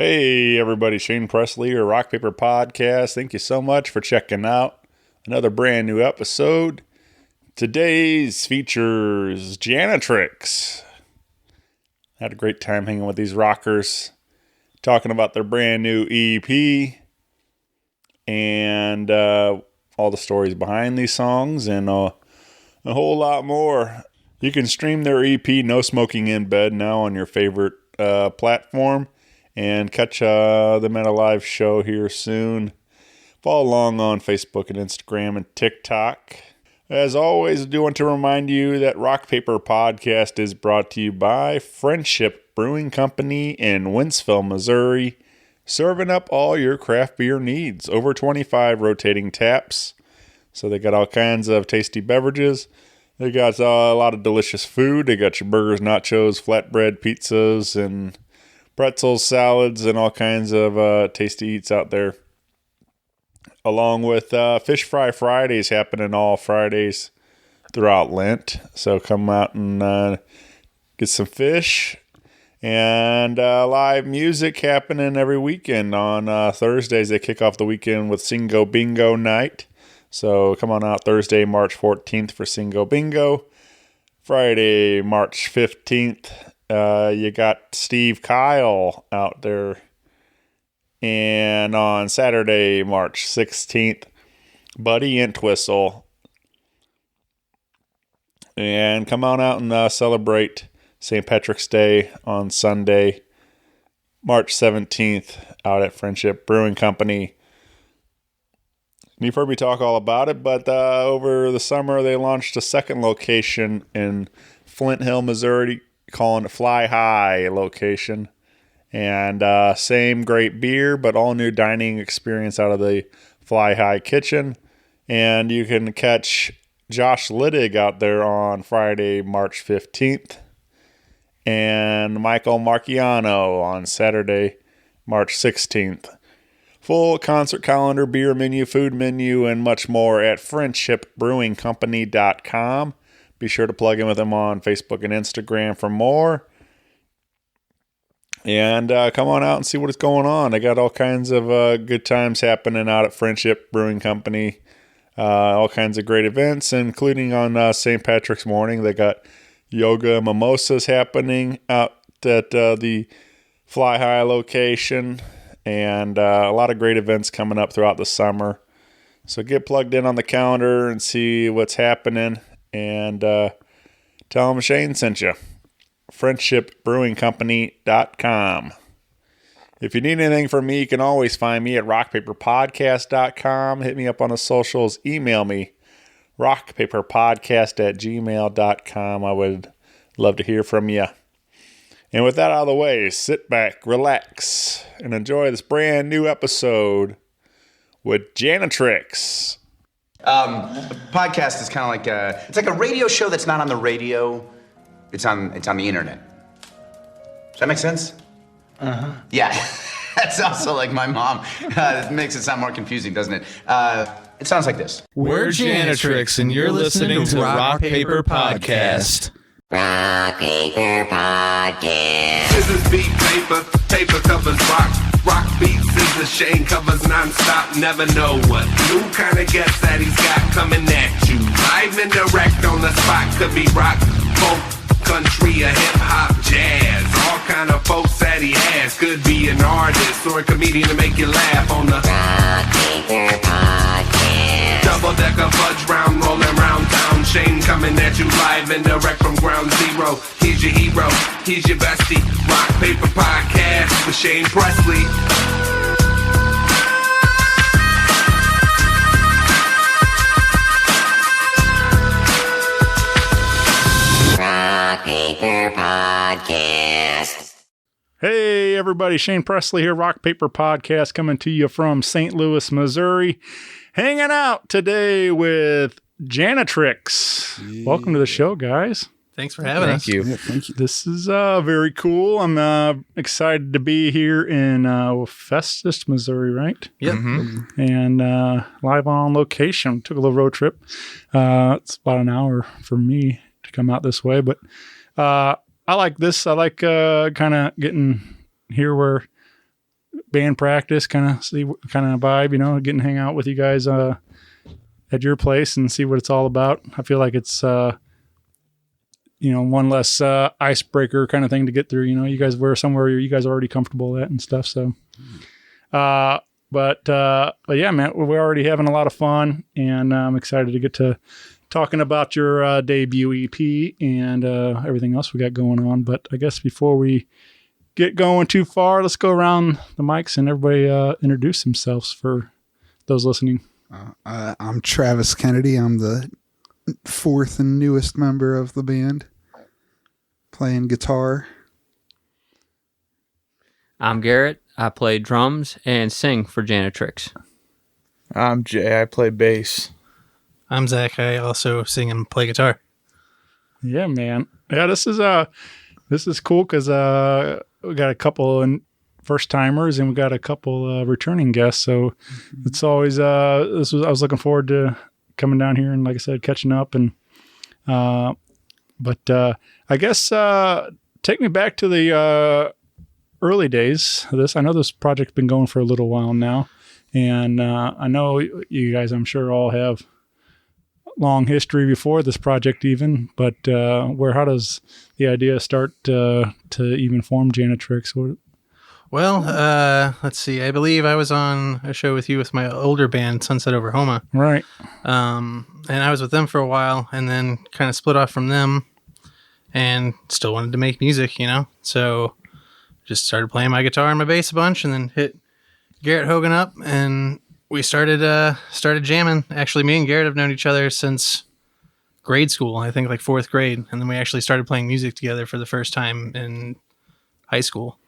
Hey everybody, Shane Presley or Rock Paper Podcast. Thank you so much for checking out another brand new episode. Today's features Janatrix. Had a great time hanging with these rockers, talking about their brand new EP and all the stories behind these songs and a whole lot more. You can stream their EP No Smoking in Bed now on your favorite platform. And catch them at a live show here soon. Follow along on Facebook and Instagram and TikTok. As always, I do want to remind you that Rock Paper Podcast is brought to you by Friendship Brewing Company in Wentzville, Missouri. Serving up all your craft beer needs. Over 25 rotating taps. So they got all kinds of tasty beverages. They got a lot of delicious food. They got your burgers, nachos, flatbread, pizzas, and pretzels, salads, and all kinds of tasty eats out there. Along with Fish Fry Fridays happening all Fridays throughout Lent. So come out and get some fish. And live music happening every weekend. On Thursdays, they kick off the weekend with Singo Bingo Night. So come on out Thursday, March 14th for Singo Bingo. Friday, March 15th. You got Steve Kyle out there. And on Saturday, March 16th, Buddy Entwistle. And come on out and celebrate St. Patrick's Day on Sunday, March 17th, out at Friendship Brewing Company. You've heard me talk all about it, but over the summer, they launched a second location in Flint Hill, Missouri, calling it Fly High location. And same great beer, but all new dining experience out of the Fly High kitchen. And you can catch Josh Littig out there on Friday, March 15th. And Michael Marciano on Saturday, March 16th. Full concert calendar, beer menu, food menu, and much more at friendshipbrewingcompany.com. Be sure to plug in with them on Facebook and Instagram for more. And come on out and see what is going on. They got all kinds of good times happening out at Friendship Brewing Company. All kinds of great events, including on St. Patrick's morning. They got yoga and mimosas happening out at the Fly High location. And a lot of great events coming up throughout the summer. So get plugged in on the calendar and see what's happening. And tell them Shane sent you. FriendshipBrewingCompany.com. If you need anything from me, you can always find me at RockPaperPodcast.com. Hit me up on the socials. Email me, RockPaperPodcast@gmail.com. I would love to hear from you. And with that out of the way, sit back, relax, and enjoy this brand new episode with Janatrix. Podcast is kind of like it's like a radio show that's not on the radio. It's on the internet. Does that make sense? Uh-huh. Yeah. That's also like my mom. It makes it sound more confusing, doesn't it? It sounds like this. We're Janatrix, and you're listening to Rock Paper Podcast. Rock Paper Podcast. Scissors beat paper, paper covers rock. Rock beats scissors, Shane covers non-stop. Never know what new kind of guest that he's got coming at you. Live and direct on the spot. Could be rock, folk, country, or hip-hop, jazz. All kind of folks that he has. Could be an artist or a comedian to make you laugh on the Rock Paper Podcast. double-decker fudge round, rolling round town. Shane coming at you live and direct from ground zero. He's your hero, he's your bestie. Rock Paper Podcast with Shane Presley. Rock Paper Podcast. Hey everybody, Shane Presley here, Rock Paper Podcast, coming to you from St. Louis, Missouri. Hanging out today with Janatrix. Yeah. Welcome to the show, guys. Thanks for having us. Yeah, thank you. This is very cool. I'm excited to be here in Festus, Missouri, right? Yep. Mm-hmm. And live on location. Took a little road trip. It's about an hour for me to come out this way, but I like this. I like kind of getting here where band practice, kind of vibe, getting to hang out with you guys at your place and see what it's all about. I feel like it's one less icebreaker kind of thing to get through. You guys were somewhere you guys are already comfortable at and stuff. So, but yeah, man, we're already having a lot of fun, and I'm excited to get to talking about your debut EP and everything else we got going on. But I guess before we get going too far, let's go around the mics and everybody introduce themselves for those listening. I'm Travis Kennedy. I'm the fourth and newest member of the band, playing guitar. I'm Garrett. I play drums and sing for Janatrix. I'm Jay. I play bass. I'm Zach. I also sing and play guitar. Yeah, man. Yeah, this is cool because we got a couple first timers and we got a couple returning guests. So it's always I was looking forward to coming down here and, like I said, catching up. And but I guess take me back to the early days of this. I know this project's been going for a little while now, and I know you guys, I'm sure, all have long history before this project even, but how does the idea start to even form Janatrix? Well, let's see. I believe I was on a show with you with my older band, Sunset Oklahoma. Right. And I was with them for a while and then kind of split off from them and still wanted to make music, So just started playing my guitar and my bass a bunch and then hit Garrett Hogan up and we started jamming. Actually, me and Garrett have known each other since grade school, I think like 4th grade. And then we actually started playing music together for the first time in high school.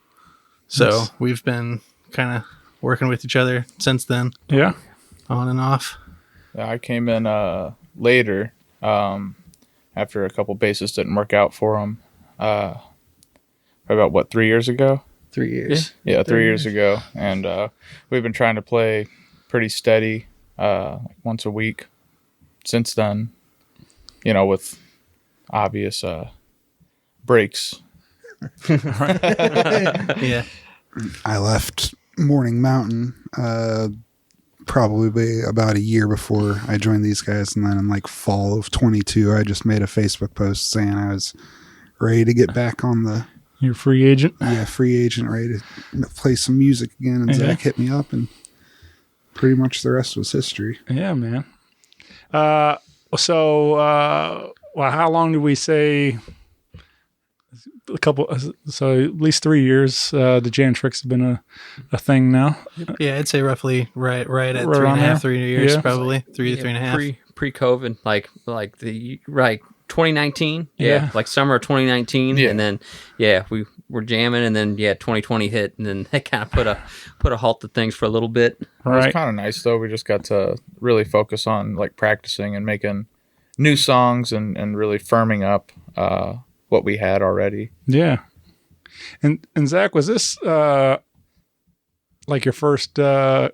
So nice. We've been kind of working with each other since then. Yeah. On and off. Yeah, I came in later after a couple bases didn't work out for them. About 3 years ago? 3 years. Yeah, 3 years ago. And we've been trying to play pretty steady like once a week since then, with obvious breaks. Yeah. I left Morning Mountain probably about a year before I joined these guys, and then in like fall of 22 I just made a Facebook post saying I was ready to get back on the You're a free agent? Yeah, free agent, ready to play some music again, and Zach hit me up, and pretty much the rest was history. Yeah, man. So how long did we say? So at least 3 years. The Janatrix has been a thing now. Yeah, I'd say roughly right at 3.5, 3 years, probably 3 to 3.5. Pre-COVID, like 2019. Yeah, like summer of 2019, and then we were jamming, and then 2020 hit, and then they kind of put a halt to things for a little bit. Right. It was kind of nice though. We just got to really focus on like practicing and making new songs and really firming up what we had already. Yeah. And Zach, was this like your first time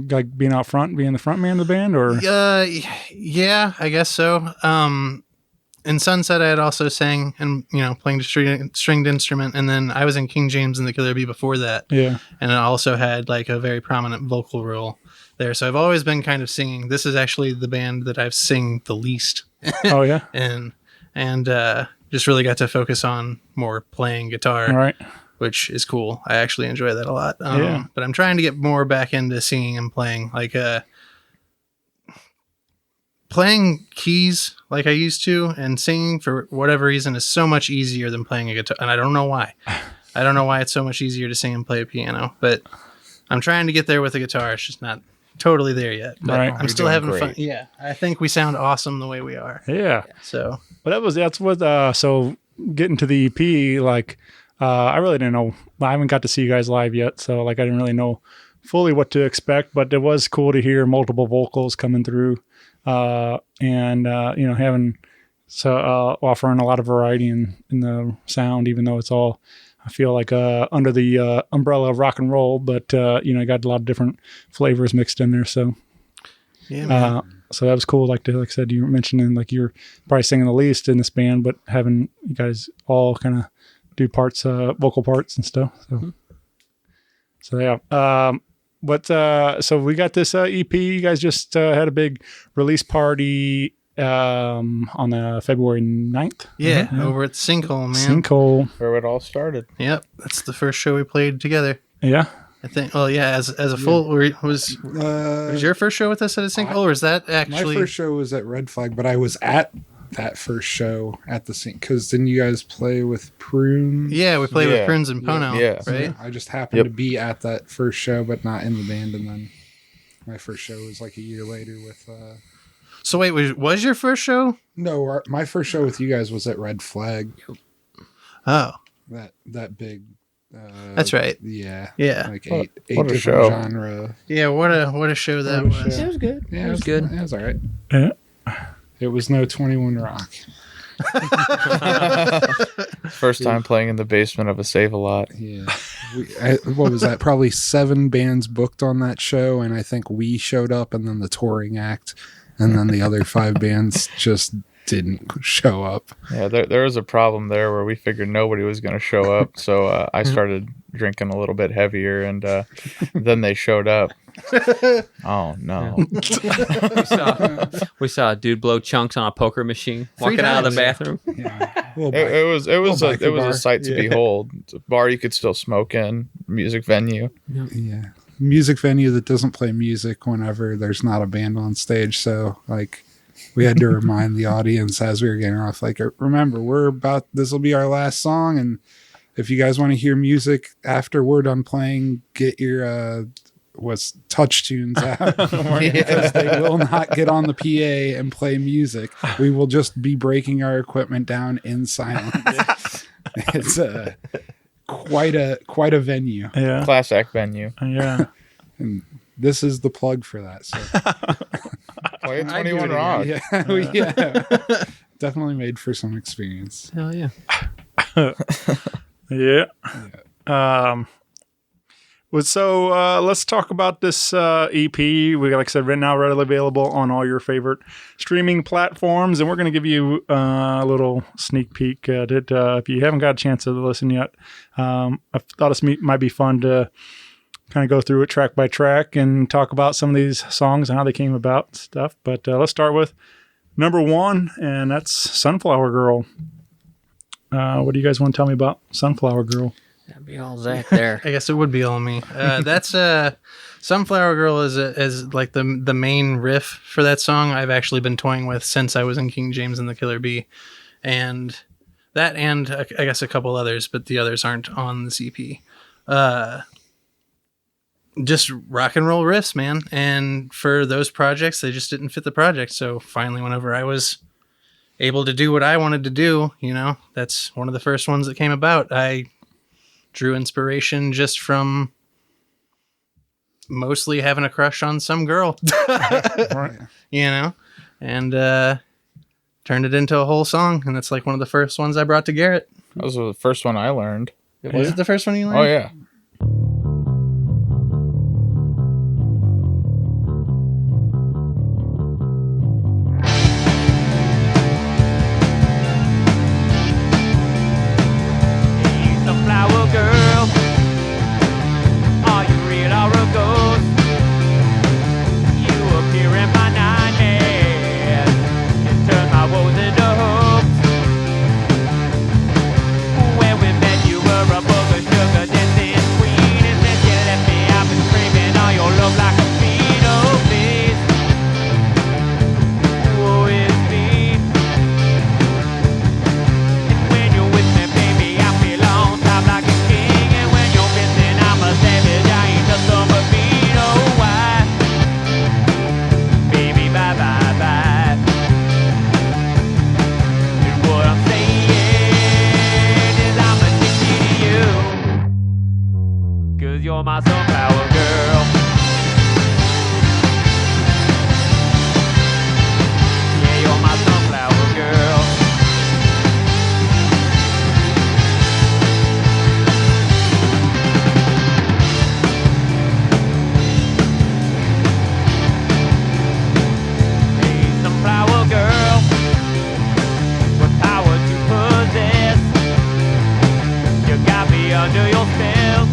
like being out front, being the front man of the band, or? Yeah, I guess so. In Sunset, I had also sang and playing a stringed instrument, and then I was in King James and the Killer Bee before that. Yeah, and I also had like a very prominent vocal role there. So I've always been kind of singing. This is actually the band that I've sing the least. Oh yeah, and just really got to focus on more playing guitar, right? Which is cool. I actually enjoy that a lot. But I'm trying to get more back into singing and playing, like playing keys like I used to, and singing for whatever reason is so much easier than playing a guitar. And I don't know why. I don't know why it's so much easier to sing and play a piano, but I'm trying to get there with the guitar. It's just not totally there yet. But right. I'm still having fun. Yeah. I think we sound awesome the way we are. Yeah. So, but that's what, so getting to the EP, like, I really didn't know. I haven't got to see you guys live yet, so like I didn't really know fully what to expect. But it was cool to hear multiple vocals coming through, and having offering a lot of variety in the sound, even though it's all, I feel like under the umbrella of rock and roll. But got a lot of different flavors mixed in there. So yeah. So that was cool. Like I said, you were mentioning like you're probably singing the least in this band, but having you guys all kind of do parts, vocal parts and stuff. So So yeah. So we got this EP. You guys just had a big release party on February 9th. Yeah, over at Sinkhole, man. Sinkhole. Where it all started. Yep, that's the first show we played together. Yeah. I think. Well, yeah, as a full was your first show with us at a Sinkhole, or was that actually my first show was at Red Flag, but I was at that first show at the Sink because didn't you guys play with Prune? Yeah, we played with Prunes and Pono. Yeah. Right. I just happened to be at that first show, but not in the band, and then my first show was like a year later with. So wait, was your first show? No, my first show with you guys was at Red Flag. Oh, that big. That's right. Yeah. Like eight what a different show. genre. Yeah, what a show that was. It was good. Yeah, It was good. It was all right. Yeah. It was no 21 Rock. First time playing in the basement of a Save-A-Lot. Yeah. What was that? Probably 7 bands booked on that show, and I think we showed up, and then the touring act, and then the other 5 bands just didn't show up. Yeah, there was a problem there where we figured nobody was going to show up, so I started drinking a little bit heavier, and then they showed up. Oh no! We saw a dude blow chunks on a poker machine walking out of the bathroom. Yeah. It was a bar. sight to behold. It's a bar you could still smoke in, music venue. Yeah. Music venue that doesn't play music whenever there's not a band on stage. So, like, we had to remind the audience as we were getting off, like, remember, this will be our last song. And if you guys want to hear music after we're done playing, get your, touch tunes out because they will not get on the PA and play music. We will just be breaking our equipment down in silence. It's quite a venue. Yeah. Class act venue. Yeah. And this is the plug for that. So Play 21 Rock. yeah, definitely made for some experience. Hell yeah. Yeah. So let's talk about this EP. We, like I said, right now readily available on all your favorite streaming platforms, and we're going to give you a little sneak peek at it. If you haven't got a chance to listen yet, I thought this might be fun to kind of go through it track by track and talk about some of these songs and how they came about and stuff. But let's start with number 1, and that's Sunflower Girl. What do you guys want to tell me about Sunflower Girl? That'd be all Zach there. I guess it would be all me. That's Sunflower Girl is like the main riff for that song. I've actually been toying with since I was in King James and the Killer Bee, and that, and I guess a couple others, but the others aren't on this EP. Just rock and roll riffs, man. And for those projects, they just didn't fit the project. So finally, whenever I was able to do what I wanted to do, that's one of the first ones that came about. I drew inspiration just from mostly having a crush on some girl, and turned it into a whole song. And it's like one of the first ones I brought to Garrett. That was the first one I learned. Was it the first one you learned? Oh yeah. Under your spell,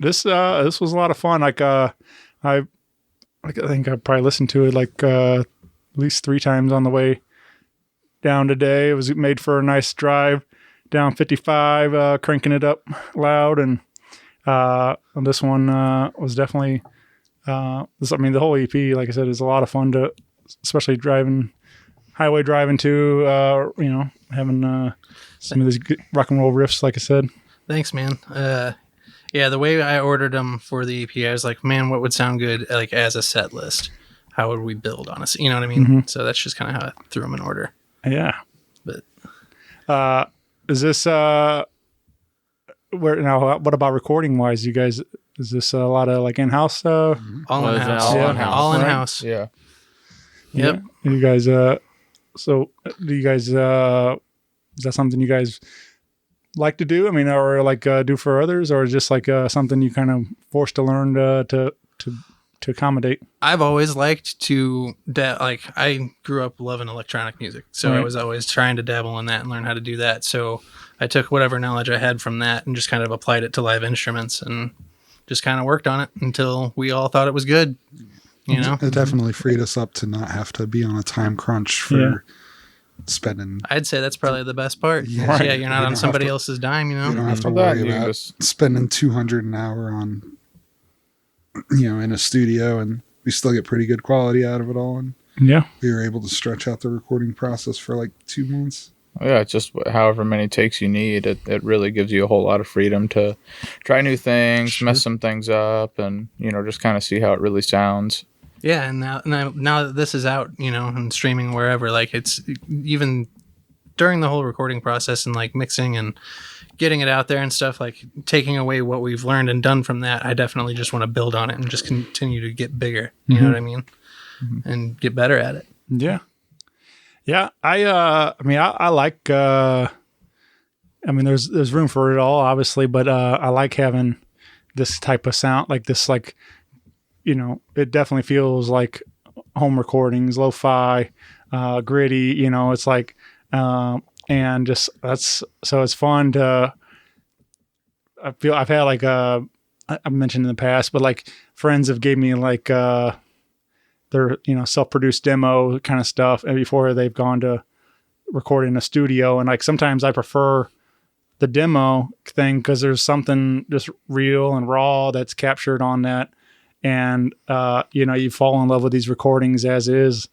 this was a lot of fun. I think I probably listened to it at least 3 times on the way down today. It was made for a nice drive down 55, cranking it up loud, and this one was definitely the whole EP, like I said, is a lot of fun to, especially highway driving too. Having some of these good rock and roll riffs, like I said. Thanks, man. Yeah, the way I ordered them for the EP, I was like, man, what would sound good as a set list? How would we build on it? You know what I mean? Mm-hmm. So that's just kind of how I threw them in order. Yeah. But is this where now? What about recording wise? You guys, is this a lot of in-house? all in-house. All in-house. Yeah. Yep. Yeah. You guys. So do you guys? Is that something you guys like to do? I mean, or do for others, or just something you kind of forced to learn to accommodate? I've always liked to I grew up loving electronic music, so I was always trying to dabble in that and learn how to do that. So I took whatever knowledge I had from that and just kind of applied it to live instruments and just kind of worked on it until we all thought it was good. You know, it definitely freed us up to not have to be on a time crunch for spending. I'd say that's probably the best part. Yeah, Yeah, you're not on somebody else's dime, you know. You don't have to worry about spending $200 an hour on, in a studio, and we still get pretty good quality out of it all. And we were able to stretch out the recording process for 2 months. Yeah, it's just however many takes you need. It really gives you a whole lot of freedom to try new things, mess some things up, and just kind of see how it really sounds. Yeah, and now that this is out, and streaming wherever, it's even during the whole recording process and mixing and getting it out there and stuff, taking away what we've learned and done from that, I definitely just want to build on it and just continue to get bigger. You know what I mean? Mm-hmm. And get better at it. Yeah. Yeah. I like, there's room for it all, obviously, but I like having this type of sound, it definitely feels like home recordings, lo-fi, gritty, it's and just so it's fun to, I feel I've had I've mentioned in the past, but friends have gave me their, self-produced demo kind of stuff and before they've gone to record in a studio. And sometimes I prefer the demo thing because there's something just real and raw that's captured on that. And, you fall in love with these recordings as is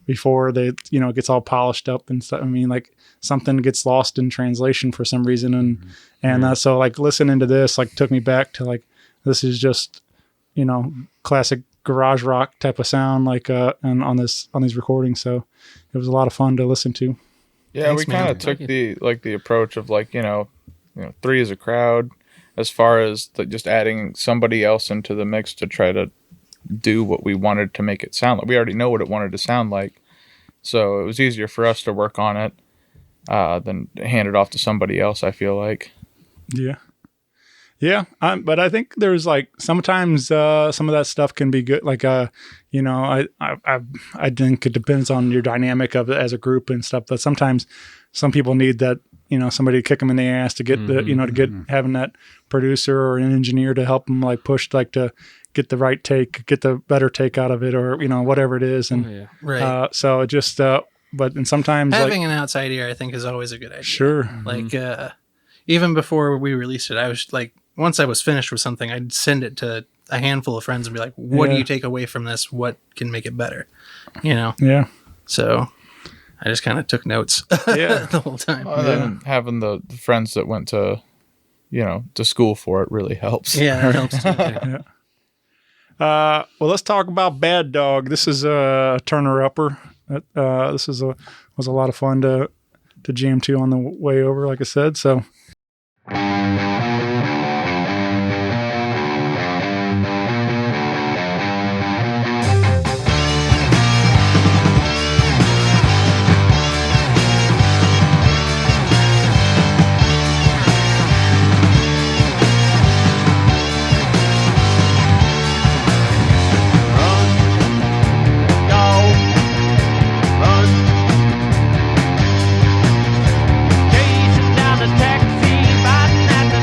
before they, it gets all polished up and stuff. I mean, something gets lost in translation for some reason. And so listening to this, took me back to this is just, classic garage rock type of sound, and on these recordings. So it was a lot of fun to listen to. Yeah. Thanks, we kind of took the approach of 3 as a crowd, as far as just adding somebody else into the mix to try to do what we wanted to make it sound like. We already know what it wanted to sound like. So it was easier for us to work on it than hand it off to somebody else, I feel like. Yeah. Yeah. But I think there's sometimes some of that stuff can be good. I think it depends on your dynamic of it as a group and stuff. But sometimes some people need that, somebody to kick them in the ass to get having that producer or an engineer to help them push to get the right take, get the better take out of it, or whatever it is. And right. So it just and sometimes having an outside ear I think is always a good idea. Sure. Even before we released it, I was once I was finished with something, I'd send it to a handful of friends and be like, what do you take away from this? What can make it better? Yeah. So I just kind of took notes the whole time. And having the friends that went to, to school for it really helps. Yeah, it helps too. Well, let's talk about Bad Dawg. This is a Turner-upper. This was a lot of fun to jam to on the way over, like I said. So. Chasing down a taxi, biting at the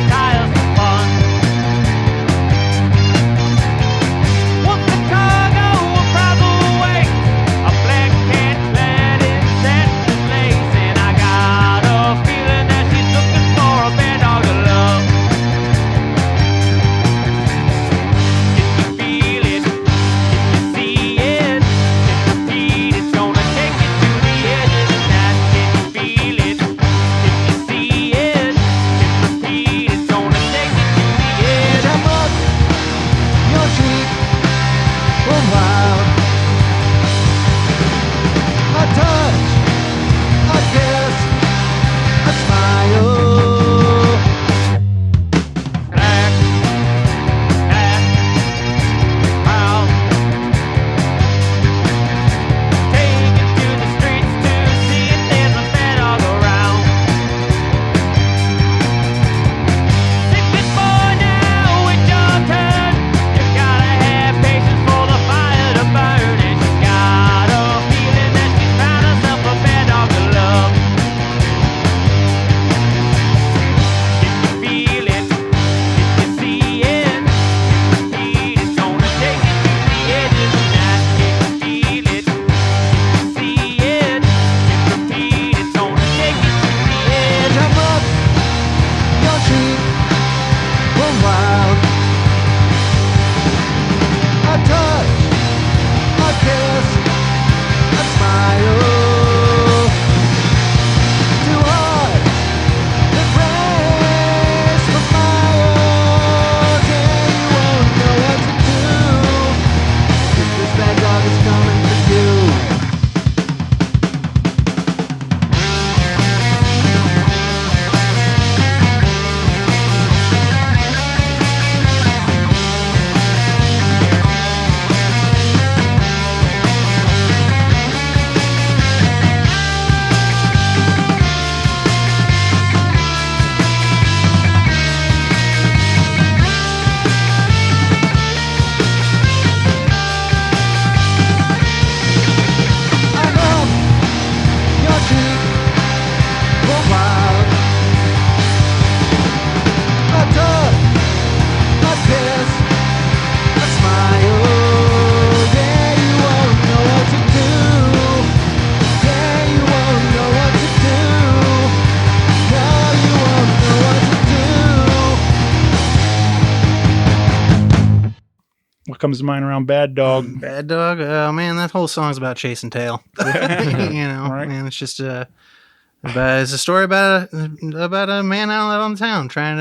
what comes to mind around Bad Dog? Bad Dog. Oh man, that whole song's about chasing tail. You know, Right. man, it's just it's a story about a man out on the town trying,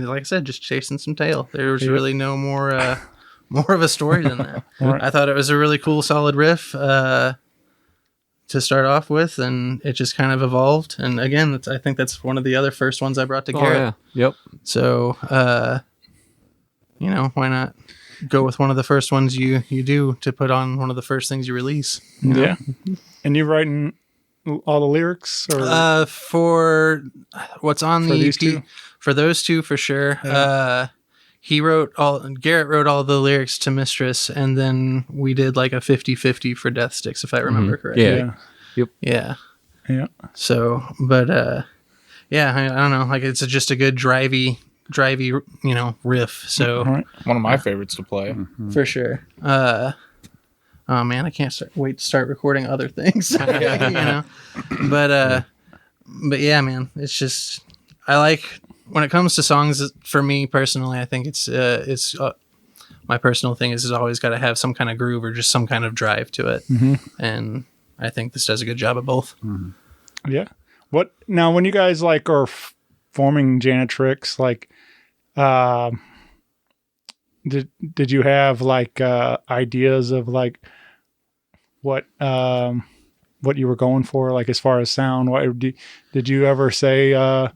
like I said, just chasing some tail. There was really no more of a story than that. Right. I thought it was a really cool, solid riff to start off with, and it just kind of evolved. And again, I think that's one of the other first ones I brought to Garrett. Yep. So, you know, why not go with one of the first ones you do to put on one of the first things you release? You know? Yeah. And you writing all the lyrics? Or For what's on For the these EP, two? for those two, for sure. Yeah. Garrett wrote all the lyrics to Mistress, and then we did like a 50-50 for Death Stiks, if I remember correctly. Yeah. Yeah. Yeah. So, but yeah, I don't know. Like it's just a good drivey, you know, riff. So All right. One of my favorites to play. for sure. Oh man, I can't wait to start recording other things. You know, but yeah, man, it's just I like when it comes to songs. For me personally, I think it's my personal thing is it's always got to have some kind of groove or just some kind of drive to it, and I think this does a good job of both. Yeah. What now? When you guys like are forming Janatrix, like, did you have like ideas of like what you were going for, like as far as sound? What did you ever say? I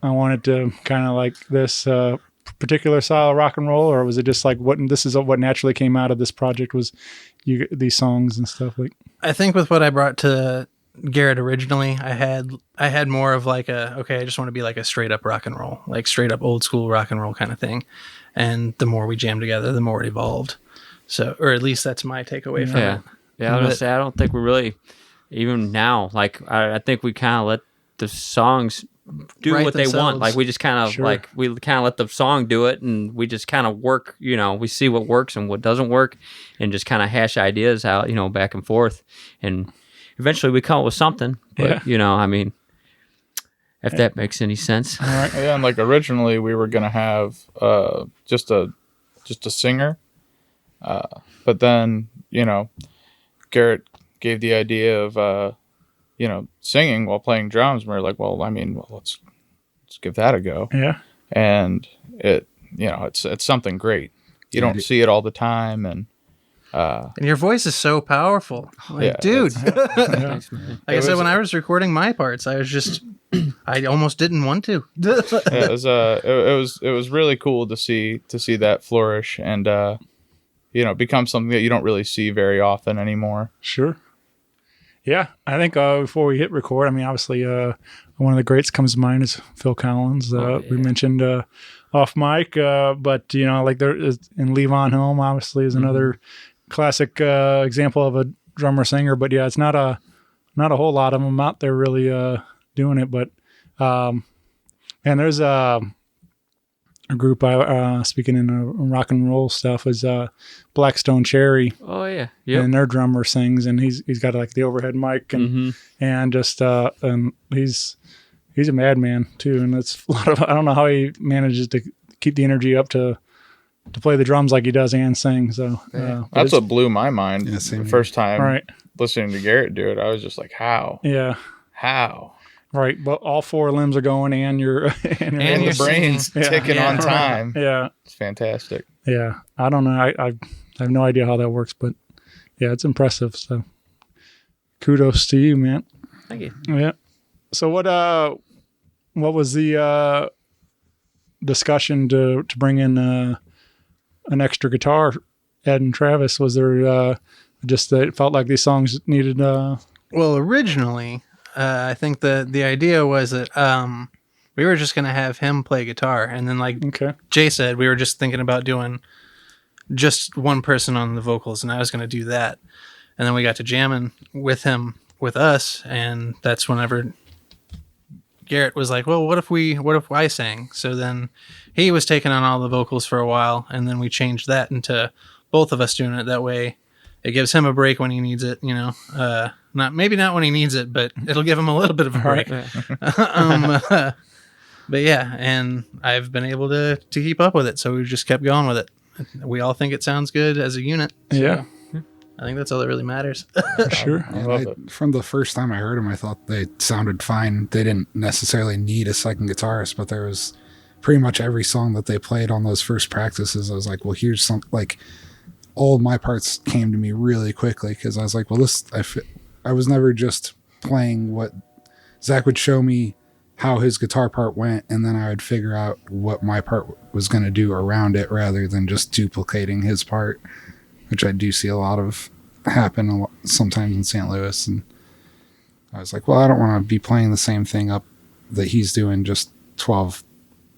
wanted to kind of like this particular style of rock and roll, or was it just like what naturally came out of this project was these songs and stuff like? I think with what I brought to Garrett originally, I had more of like I just want to be like a straight up rock and roll, like straight up old school rock and roll kind of thing. And the more we jammed together, the more it evolved. So, or at least that's my takeaway from it. Yeah, I was gonna say I don't think we really even now. Like I think we kind of let the songs do Write what they want. themselves. Like we just kind of like we kind of let the song do it, and we just kind of work. You know, we see what works and what doesn't work, and just kind of hash ideas out. You know, back and forth, and eventually we come up with something. But you know, I mean, if that makes any sense. All right. Yeah, and like originally we were gonna have just a singer, but then you know, Garrett gave the idea of you know, singing while playing drums. And we were like, well, I mean, let's give that a go. Yeah. And it, you know, it's something great. You don't see it all the time, and your voice is so powerful. Like, Yeah, dude. Thanks, man. Like I said, when I was recording my parts, I was just, I almost didn't want to. it was really cool to see that flourish and you know, become something that you don't really see very often anymore. Sure. Yeah, I think before we hit record, I mean, obviously, one of the greats comes to mind is Phil Collins. We mentioned off mic, but you know, like there is, and Levon Helm obviously is another classic example of a drummer singer. But yeah, it's not a whole lot of them out there really doing it. But and there's a group speaking in rock and roll stuff is Blackstone Cherry. Oh yeah, yeah. And their drummer sings, and he's got like the overhead mic, and and just and he's a madman too, and it's a lot of, I don't know how he manages to keep the energy up to play the drums like he does and sing. So That's what blew my mind Yeah, the same first time Right. listening to Garrett do it. I was just like, how? Yeah, right. But all four limbs are going, and you're And you're the brain's singing. ticking Yeah. on time. yeah, It's fantastic. yeah. I don't know. I have no idea how that works, but yeah, it's impressive. So kudos to you, man. Thank you. Yeah. So what was the discussion to bring in an extra guitar, Ed and Travis? Was there just that it felt like these songs needed Well, originally, I think the idea was that we were just going to have him play guitar. And then like okay. Jay said, we were just thinking about doing just one person on the vocals, and I was going to do that. And then we got to jamming with him, with us, and that's whenever Garrett was like, well, what if I sang? So then he was taking on all the vocals for a while, and then we changed that into both of us doing it. That way it gives him a break when he needs it, you know. Maybe not when he needs it, but it'll give him a little bit of a break. But yeah, and I've been able to keep up with it, so we just kept going with it. we all think it sounds good as a unit. So Yeah, I think that's all that really matters. for sure. And love it. from the first time I heard them, I thought they sounded fine. They didn't necessarily need a second guitarist, but there was pretty much every song that they played on those first practices. I was like, well, here's some, like, all of my parts came to me really quickly because I was like, well, I was never just playing what Zach would show me how his guitar part went, and then I would figure out what my part was going to do around it rather than just duplicating his part, which I do see a lot of happen sometimes in St. Louis. And I was like, well, I don't want to be playing the same thing up that he's doing, just 12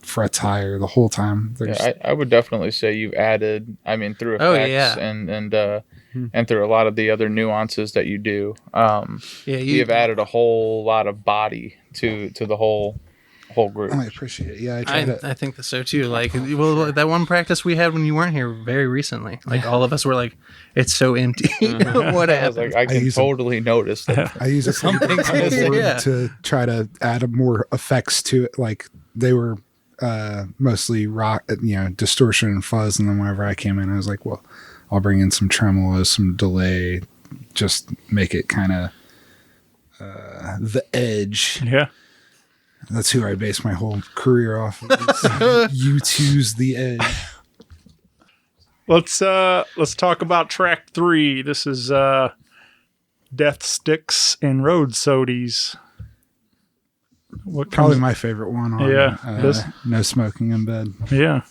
frets higher the whole time. Yeah, I would definitely say you've added, I mean, through Oh, effects yeah. and through a lot of the other nuances that you do. Yeah, You've added a whole lot of body to the whole group. I appreciate it. Yeah, I try to. I think so too. Like, well, that one practice we had when you weren't here very recently, like all of us were like, "It's so empty." What I was happened? like, I can use a- totally notice that. I use a Something board yeah. to try to add more effects to it. Like they were mostly rock, distortion and fuzz. And then whenever I came in, I was like, well, I'll bring in some tremolo, some delay, just make it kind of the edge. Yeah. That's who I base my whole career off of. U2's The Edge. Let's talk about track 3. This is Deth, Stiks, and Road Soadies. What Probably comes- my favorite one on Yeah, this- No Smoking in Bed. Yeah.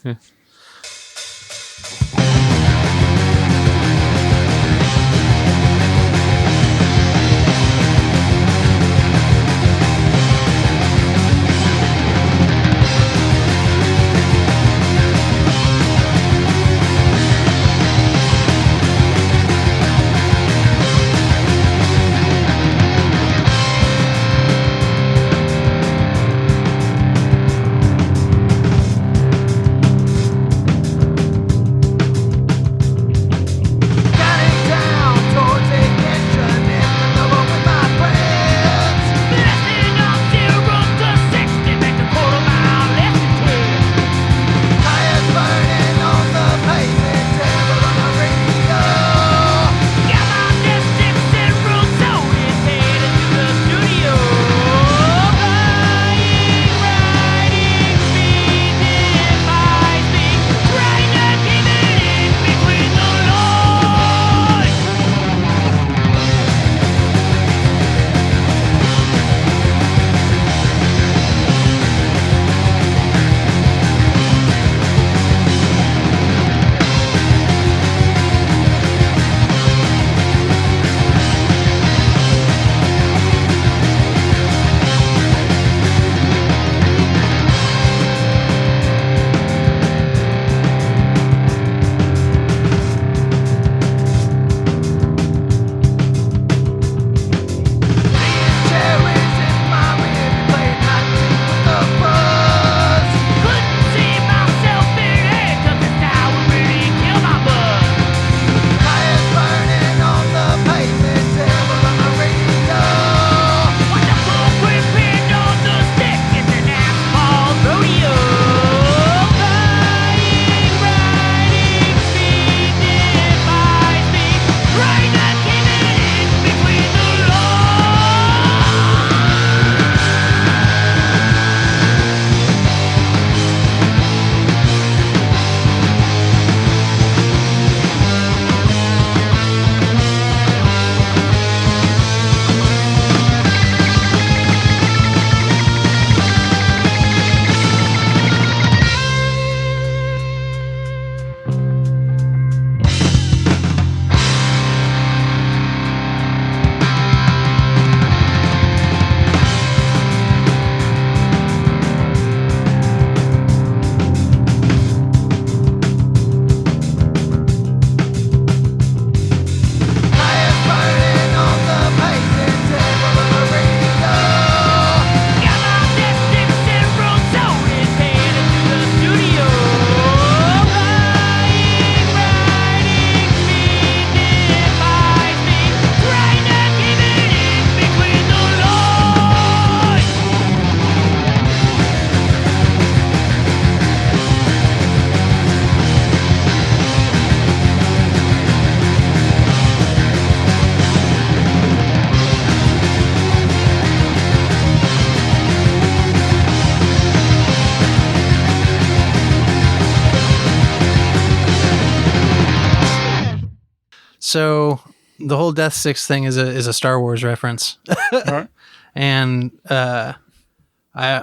So the whole Death Stiks thing is a Star Wars reference. All right. And I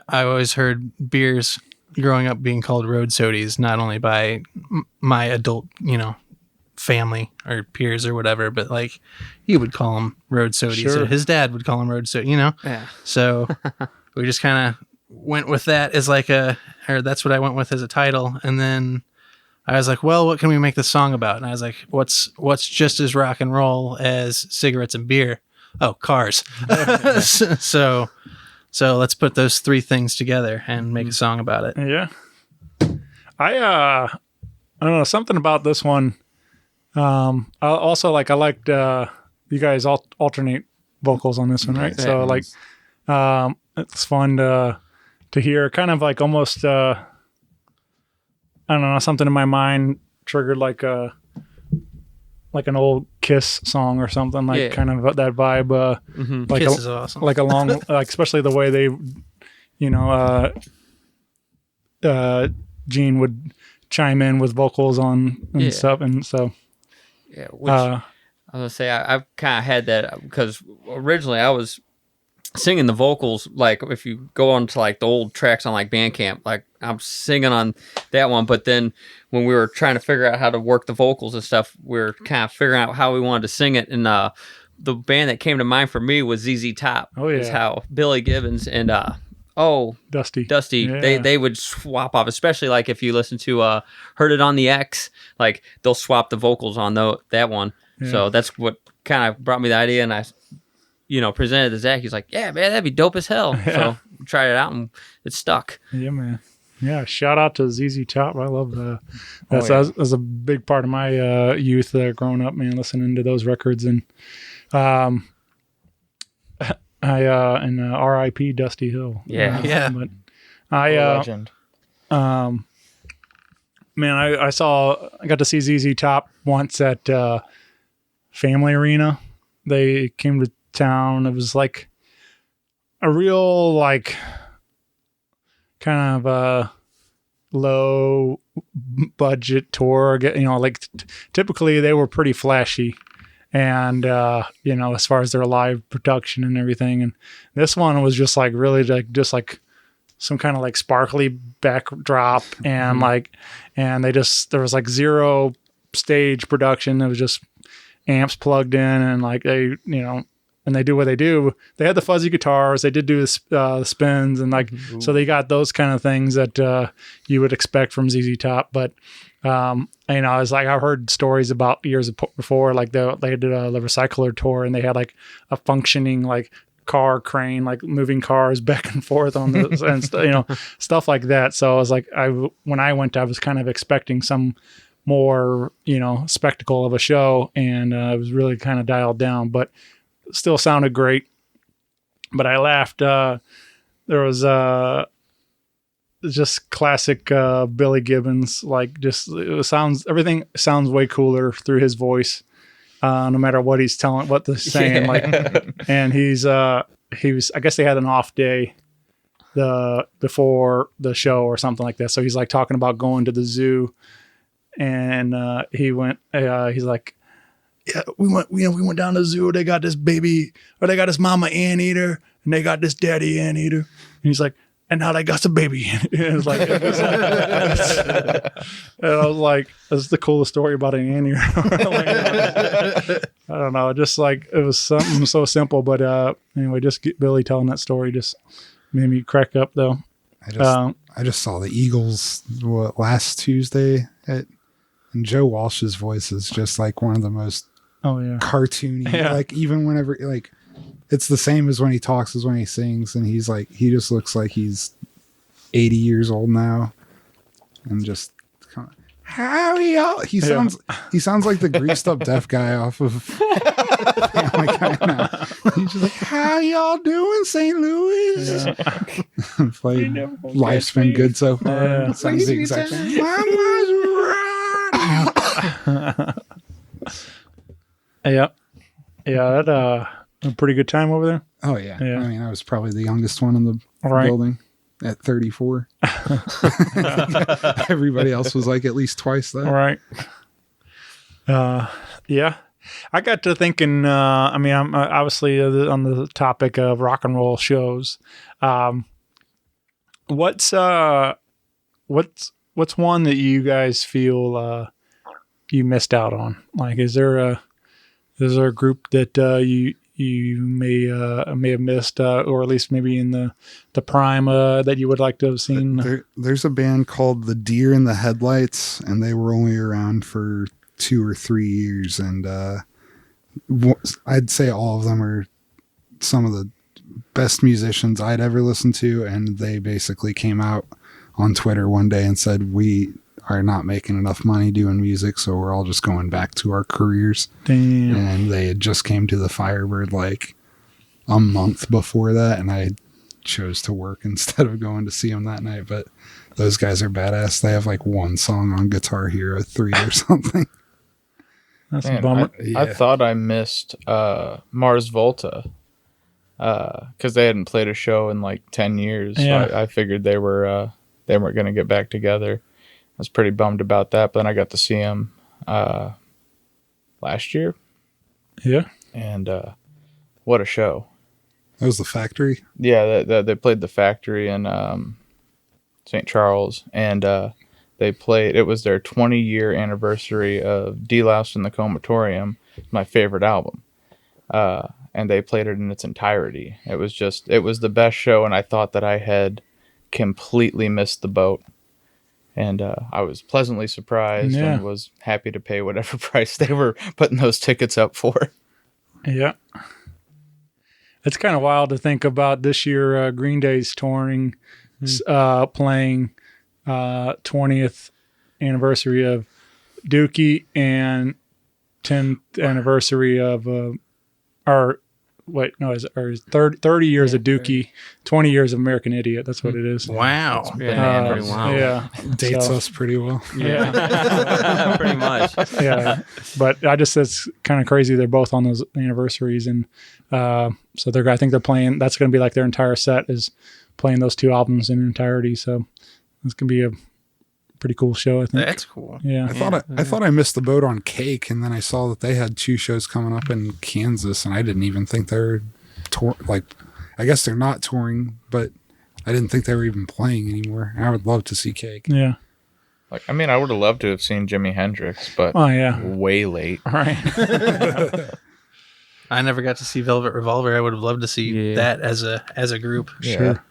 always heard beers growing up being called road Soadies, not only by my adult, family or peers or whatever, but like he would call them road Soadies. Sure. Or his dad would call them road Soadies, Yeah. So we just kind of went with that as like that's what I went with as a title. And then I was like, well, what can we make this song about? And I was like, what's just as rock and roll as cigarettes and beer? Oh, cars. So let's put those three things together and make a song about it. Yeah. I don't know, something about this one. I also I liked you guys alternate vocals on this one, right? Yeah. So like it's fun to hear, kind of like almost I don't know, something in my mind triggered like an old Kiss song or something, like kind of that vibe. Like Kiss is awesome. like along like especially the way they Gene would chime in with vocals on and stuff, and so Yeah, which I was gonna say I've kind of had that because originally I was singing the vocals. Like if you go on to like the old tracks on like Bandcamp, like I'm singing on that one. But then when we were trying to figure out how to work the vocals and stuff, we were kind of figuring out how we wanted to sing it. And the band that came to mind for me was ZZ Top. Oh yeah, is how Billy Gibbons and Dusty. Yeah. They would swap off, especially like if you listen to Heard It on the X, like they'll swap the vocals on that one. Yeah. So that's what kind of brought me the idea, and I presented it to Zach. He's like, yeah, man, that'd be dope as hell. Yeah. So we tried it out and it stuck. Yeah, man. Yeah, shout out to ZZ Top. I love that. That was a big part of my youth growing up, man, listening to those records. And R.I.P. Dusty Hill. Yeah. Yeah. But Legend. man, I got to see ZZ Top once at Family Arena. They came to town. It was like a real like kind of low budget tour. Typically they were pretty flashy, and as far as their live production and everything. And this one was just like really just like some kind of like sparkly backdrop, and and there was like zero stage production. It was just amps plugged in, and like they and they do what they do. They had the fuzzy guitars. They did do the spins, and so they got those kind of things that you would expect from ZZ Top. But it's like I've heard stories about years before, like they did the Recycler tour, and they had like a functioning like car crane, like moving cars back and forth on the and stuff like that. So I was like, when I went, I was kind of expecting some more spectacle of a show, and it was really kind of dialed down, but still sounded great. But I laughed. There was just classic Billy Gibbons, like just everything sounds way cooler through his voice, no matter what he's saying. And he was, I guess they had an off day before the show or something like that. So he's like talking about going to the zoo, and he went. He's like, yeah, we went down to the zoo. They got this baby, or they got this mama anteater, and they got this daddy anteater. And he's like, and now they got some baby. And it was like, and I was like, that's the coolest story about an anteater. I don't know, just like it was something so simple, but anyway, just Billy telling that story just made me crack up though. I just saw the Eagles last Tuesday, and Joe Walsh's voice is just like one of the most cartoony. Yeah. Like even whenever it's the same as when he talks as when he sings, and he's like he just looks like he's 80 years old now, and just kind of how y'all. He sounds like the greased up deaf guy off of Family Guy now. He's just like, how y'all doing, St. Louis? Yeah. Life's been good so far. Sounds the exact same. Yeah, that a pretty good time over there. Oh yeah. Yeah. I mean, I was probably the youngest one in the building at 34. Everybody else was like at least twice that. Right. Yeah. I got to thinking. I mean, I'm obviously on the topic of rock and roll shows. What's one that you guys feel you missed out on? Like, is there a group that you may have missed, or at least maybe in the prime that you would like to have seen? There's a band called the Deer in the Headlights, and they were only around for 2 or 3 years, and I'd say all of them are some of the best musicians I'd ever listened to, and they basically came out on Twitter one day and said, we are not making enough money doing music, so we're all just going back to our careers. Damn. And they had just came to the Firebird like a month before that, and I chose to work instead of going to see them that night. But those guys are badass. They have like one song on Guitar Hero 3 or something. That's Man, a bummer. I thought I missed Mars Volta because they hadn't played a show in like 10 years. Yeah. So I figured they weren't going to get back together. I was pretty bummed about that, but then I got to see them last year. Yeah. And what a show. That was the Factory. Yeah, they played the Factory in St. Charles, and they played. It was their 20-year anniversary of Deloused in the Comatorium, my favorite album, and they played it in its entirety. It was the best show, and I thought that I had completely missed the boat. And I was pleasantly surprised and was happy to pay whatever price they were putting those tickets up for. Yeah. It's kind of wild to think about this year. Green Day's touring, playing 20th anniversary of Dookie and 10th anniversary of is it 30 years of Dookie, 20 years of American Idiot. That's what it is. Wow. Wow. Yeah. Dates us pretty well. Yeah. Pretty much. Yeah. But it's kind of crazy. They're both on those anniversaries. And so I think they're playing, that's going to be like their entire set is playing those two albums in entirety. So it's going to be a pretty cool show, I think. That's cool. Yeah. I thought I missed the boat on Cake, and then I saw that they had 2 shows coming up in Kansas, and I didn't even think they're I guess they're not touring, but I didn't think they were even playing anymore. I would love to see Cake. Yeah. I would have loved to have seen Jimi Hendrix, but way late. All right. I never got to see Velvet Revolver. I would have loved to see that as a group. Yeah. Sure.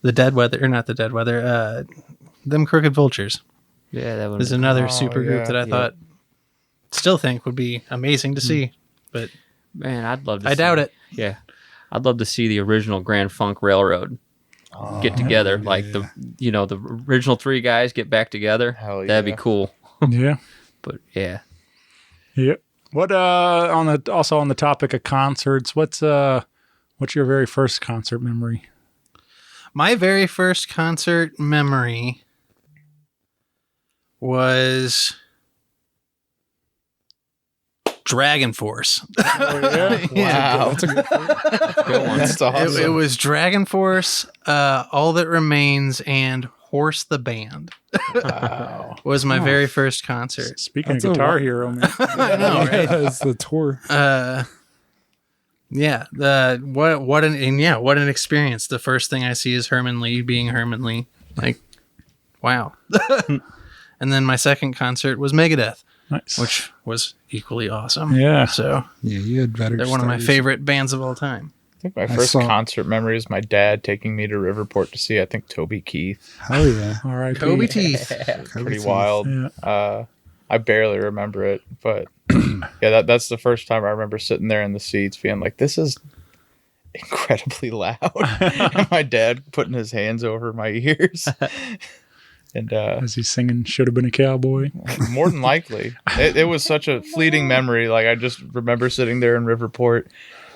The Dead Weather, or not the Dead Weather, them Crooked Vultures. Yeah, that would Is another super group that I thought, still think would be amazing to see. But man, I'd love to I doubt it. Yeah. I'd love to see the original Grand Funk Railroad get together. Like the original 3 guys get back together. Hell yeah. That'd be cool. Yeah. But yeah. Yep. What also on the topic of concerts, what's your very first concert memory? My very first concert memory was Dragon Force. Oh, yeah. Wow. That's a good one. That's awesome. It was Dragon Force, All That Remains, and Horse the Band. Wow. Was my very first concert. Speaking of Guitar Hero, man. I know, right? That's the tour. What an experience. The first thing I see is Herman Lee being Herman Lee. Like, wow. And then my second concert was Megadeth, Nice. which was equally awesome. Yeah. So Yeah, you had better. they're one of my stories. favorite bands of all time. I think my I first saw- concert memory is my dad taking me to Riverport to see, I think, Toby Keith. Hell yeah. All right. Kobe Teeth. Pretty Keith. wild. Yeah. I barely remember it, but yeah, that's the first time I remember sitting there in the seats being like, this is incredibly loud. And my dad putting his hands over my ears. And As he's singing Should Have Been a Cowboy. more than likely, it was such a fleeting memory. Like, I just remember sitting there in Riverport,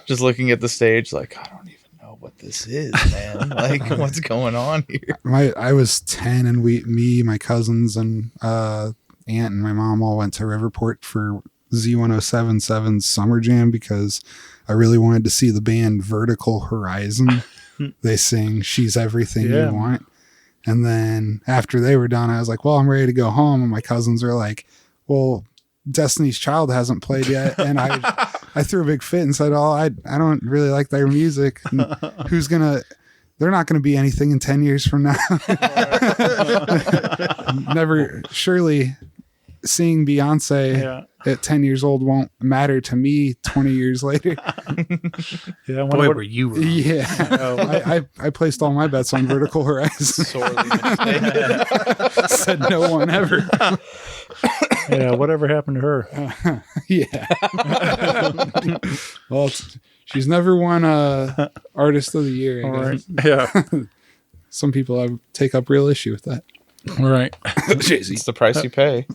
just looking at the stage like, I don't even know what this is, man. Like, what's going on here? I was 10, and my cousins, and aunt and my mom all went to Riverport for Z1077's Summer Jam because I really wanted to see the band Vertical Horizon. They sing She's Everything Yeah. You Want. And then after they were done, I was like, well, I'm ready to go home. And my cousins are like, well, Destiny's Child hasn't played yet, and I threw a big fit and said, "Oh, I don't really like their music. And who's gonna? They're not going to be anything in 10 years from now." Never, surely, seeing Beyonce at 10 years old won't matter to me 20 years later. Yeah, Boy, were you wrong. Yeah, I placed all my bets on Vertical Horizon. Sorely mistaken. Said no one ever. Yeah, whatever happened to her? Yeah. Well, she's never won Artist of the Year. All right. Yeah. Some people take up real issue with that. All right. It's the price you pay.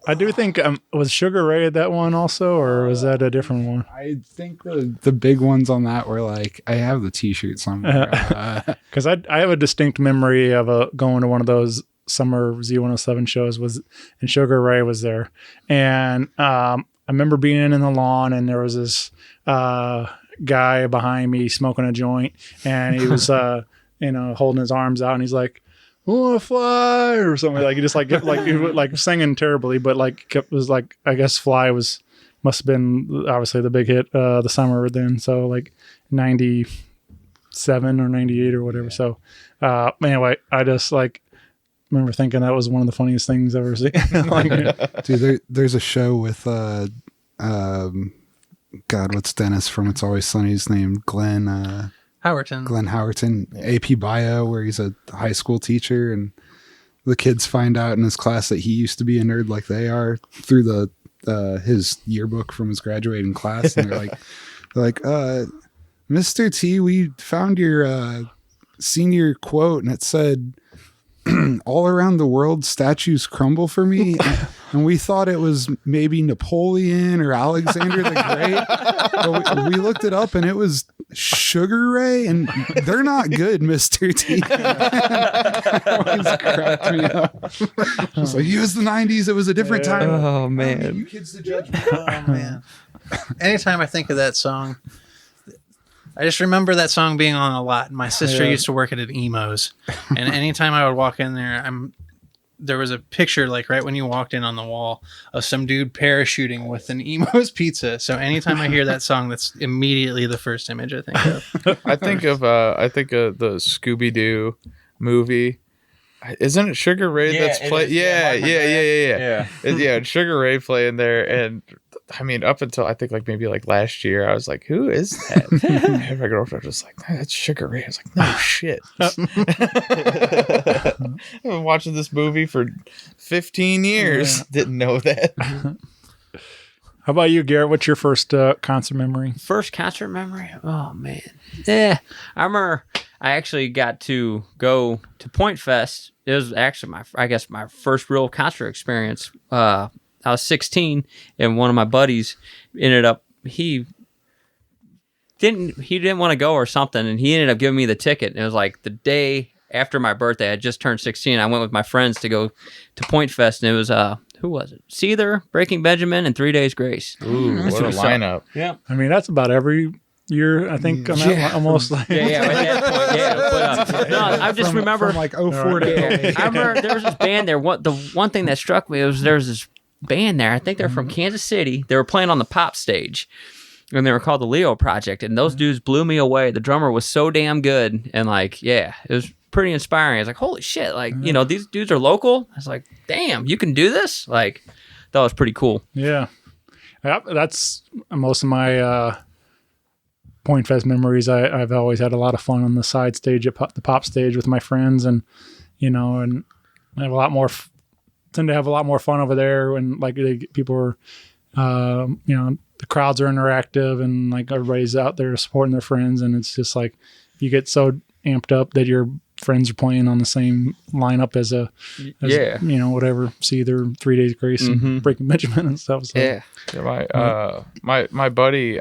I do think was Sugar Ray at that one also, or was that a different one? I think the big ones on that were like, I have the T-shirt somewhere. Because I have a distinct memory of going to one of those summer Z107 shows and Sugar Ray was there, and I remember being in the lawn and there was this guy behind me smoking a joint, and he was holding his arms out, and he's like, "I want to fly," or something. Like he just like he was, like singing terribly, but like was like, I guess "Fly" must have been obviously the big hit the summer then, so like 97 or 98 or whatever. So anyway, I just like remember thinking that was one of the funniest things I've ever seen. Dude, there's a show with God, what's Dennis from It's Always Sunny's name? Glenn Howerton, AP Bio, where he's a high school teacher, and the kids find out in his class that he used to be a nerd like they are through his yearbook from his graduating class, and they're like, Mr. T, we found your senior quote, and it said, "All around the world, statues crumble for me," and we thought it was maybe Napoleon or Alexander the Great. But we looked it up, and it was Sugar Ray, and they're not good, Mr. T. Always cracked me up. I was like, it was the 90s. It was a different time. Oh man, You kids to judge me. Oh man. Anytime I think of that song, I just remember that song being on a lot. My sister used to work at an Emo's, and anytime I would walk in there, there was a picture like right when you walked in on the wall of some dude parachuting with an Emo's pizza. So anytime I hear that song, that's immediately the first image I think of. I think of the Scooby-Doo movie. Isn't it Sugar Ray that's playing? Yeah. Yeah, Sugar Ray playing there, and I mean, up until I think like maybe like last year, I was like, "Who is that?" And my girlfriend was like, "That's Sugar Ray." I was like, "No shit." I've been watching this movie for 15 years. Didn't know that. How about you, Garrett? What's your first concert memory? first concert memory. Oh man, I remember I actually got to go to Point Fest. It was actually my first real concert experience. I was 16, and one of my buddies ended up he didn't want to go or something, and he ended up giving me the ticket. And it was like the day after my birthday. I had just turned 16. I went with my friends to go to Point Fest, and it was who was it? Seether, Breaking Benjamin, and 3 Days Grace. Ooh, what a lineup! Yeah, I mean, that's about every year. I think almost like at that point, but no, I just remember from like 04 to I remember there was this band there. The one thing that struck me was there was this band there. I think they're from Kansas City. They were playing on the pop stage, and they were called the Leo Project. And those dudes blew me away. The drummer was so damn good, and like, yeah, it was pretty inspiring. I was like, holy shit, like these dudes are local. I was like, damn, you can do this. Like, that was pretty cool. Yeah, that's most of my Point Fest memories. I've always had a lot of fun on the side stage at the pop stage with my friends, and and I have a lot more. Tend to have a lot more fun over there when like people are, the crowds are interactive and like everybody's out there supporting their friends, and it's just like you get so amped up that your friends are playing on the same lineup as whatever. See their 3 Days Grace and Breaking Benjamin and stuff. So. Yeah. My buddy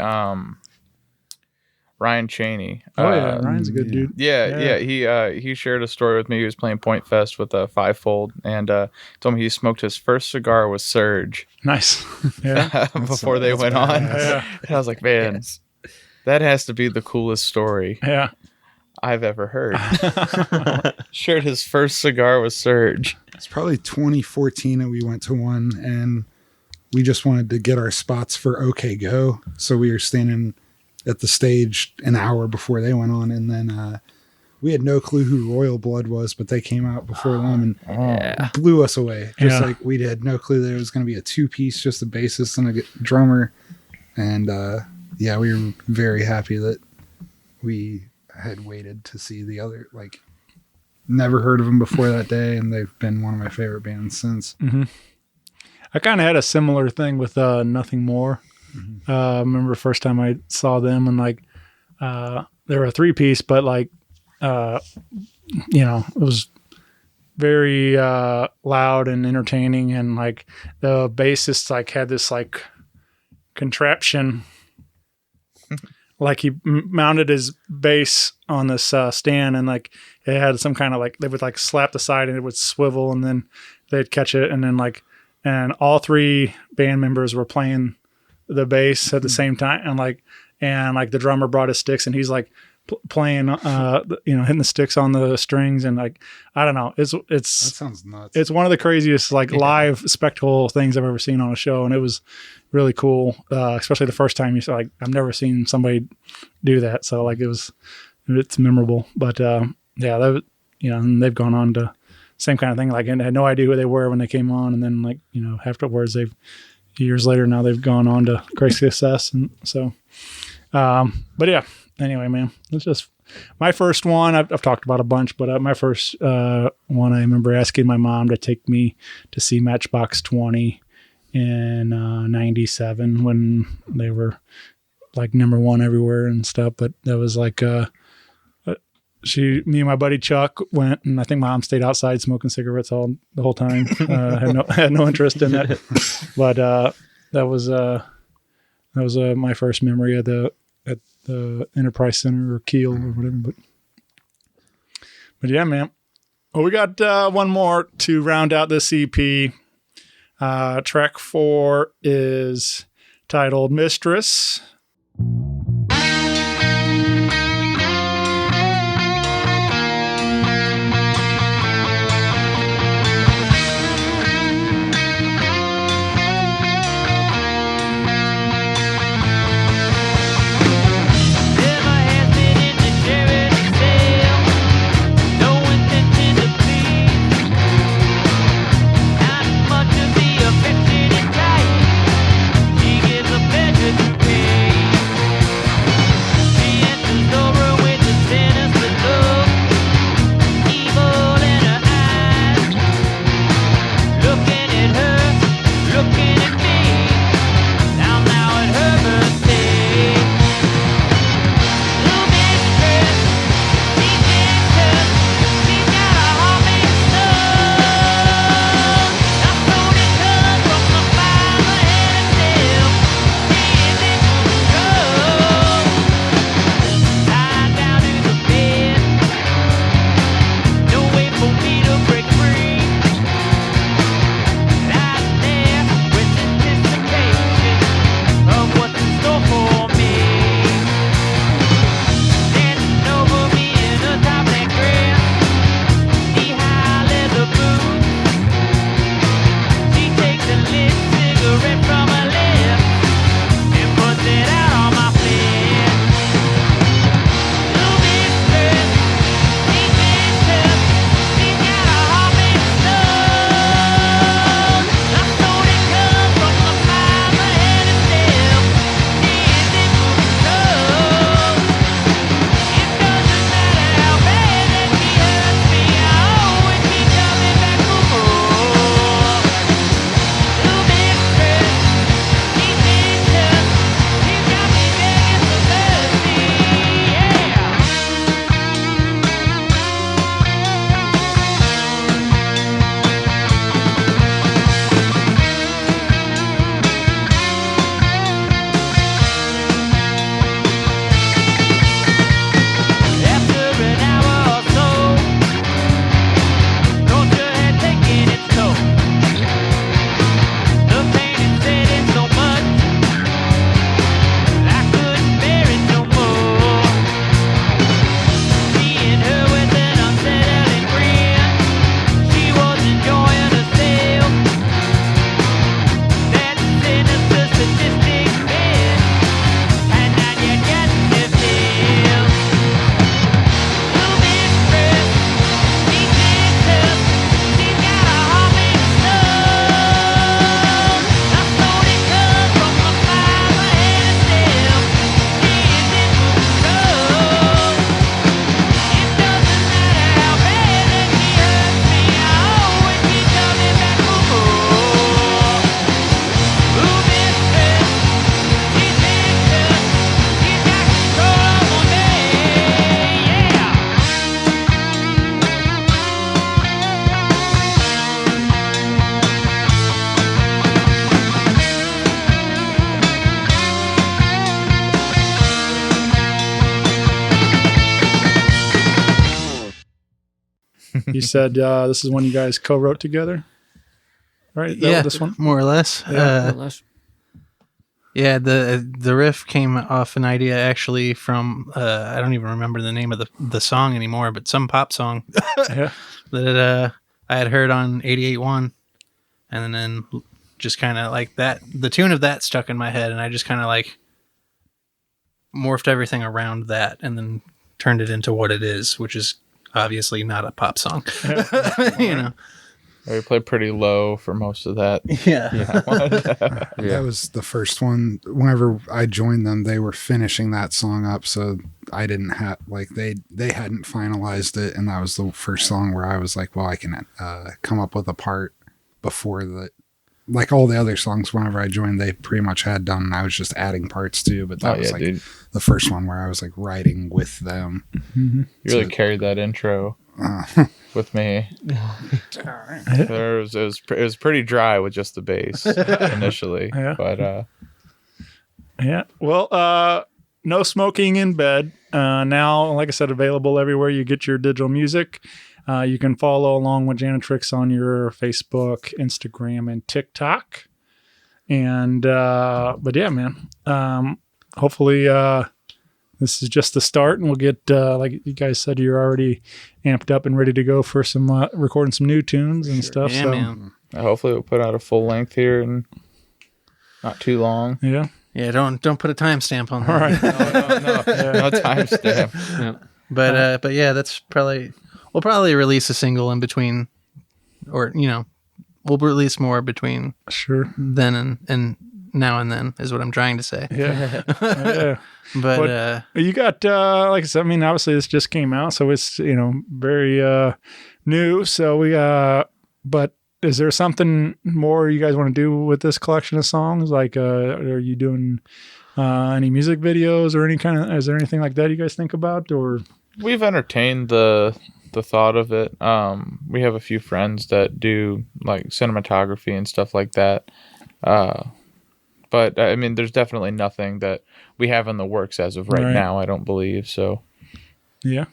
Ryan Cheney. Oh yeah, Ryan's a good dude. Yeah. He shared a story with me. He was playing Point Fest with a Fivefold, and told me he smoked his first cigar with Surge. Nice. Yeah. Before they went on. Yeah. And I was like, man, that has to be the coolest story. Yeah. I've ever heard. Shared his first cigar with Serge. It's probably 2014 that we went to one, and we just wanted to get our spots for OK Go. So we were standing at the stage an hour before they went on, and then we had no clue who Royal Blood was, but they came out before them and blew us away. Just like we had no clue there was going to be a 2-piece, just a bassist and a drummer. And we were very happy that we had waited to see the other, like, never heard of them before that day, and they've been one of my favorite bands since. Mm-hmm. I kind of had a similar thing with Nothing More. Mm-hmm. I remember the first time I saw them, and like they were a 3-piece, but like it was very loud and entertaining, and like the bassist like had this like contraption. Like he mounted his bass on this stand, and like it had some kind of like, they would like slap the side and it would swivel, and then they'd catch it, and then like, and all 3 band members were playing the bass at the same time, and like the drummer brought his sticks, and he's like playing hitting the sticks on the strings, and like I don't know, it's that sounds nuts. It's one of the craziest like live spectacle things I've ever seen on a show, and it was really cool, especially the first time you saw, like, I've never seen somebody do that, so like it's memorable. But and they've gone on to same kind of thing, like, and I had no idea who they were when they came on, and then like afterwards, they've years later now they've gone on to great success, and so but yeah, anyway, man, it's just my first one. I've talked about a bunch, but my first one, I remember asking my mom to take me to see Matchbox 20 in 97 when they were like #1 everywhere and stuff. But that was like me and my buddy Chuck went, and I think Mom stayed outside smoking cigarettes the whole time. Had no interest in that, but that was my first memory at the Enterprise Center or Kiel or whatever. But yeah, man. Well, we got one more to round out this EP. Track 4 is titled Mistress. Affectionate type, she gives a pleasure to pay. You said this is one you guys co-wrote together, right? Is that this one? more or less. Yeah, the riff came off an idea actually from I don't even remember the name of the song anymore, but some pop song Yeah. that I had heard on 88.1, and then just kind of like that. The tune of that stuck in my head, and I just kind of like morphed everything around that, and then turned it into what it is, which is obviously not a pop song. You know. We played pretty low for most of that. Yeah. That was the first one. Whenever I joined them, they were finishing that song up, so I didn't have like they hadn't finalized it, and that was the first song where I was like, well, I can come up with a part before the. Like all the other songs, whenever I joined, they pretty much had done, and I was just adding parts too. But that was like the first one where I was like writing with them. You really carried that intro with me. It was pretty dry with just the bass initially, but yeah. Well, no smoking in bed. Now, like I said, available everywhere you get your digital music. You can follow along with Janatrix on your Facebook, Instagram, and TikTok. And but yeah, man. Hopefully this is just the start, and we'll get like you guys said, you're already amped up and ready to go for some recording some new tunes and stuff. Yeah, so man. hopefully we'll put out a full length here and not too long. yeah. Yeah, don't put a timestamp on that. All right. No timestamp. Yeah. But yeah, that's probably we'll probably release a single in between, or we'll release more between Sure. then and now and then is what I'm trying to say. Yeah. Yeah. But You got like I said, I mean, obviously this just came out, so it's very new. So we but is there something more you guys want to do with this collection of songs? Like, are you doing any music videos or any kind of? Is there anything like that you guys think about? Or We've entertained the thought of it. We have a few friends that do like cinematography and stuff like that. But I mean, there's definitely nothing that we have in the works as of right now. I don't believe so. Yeah.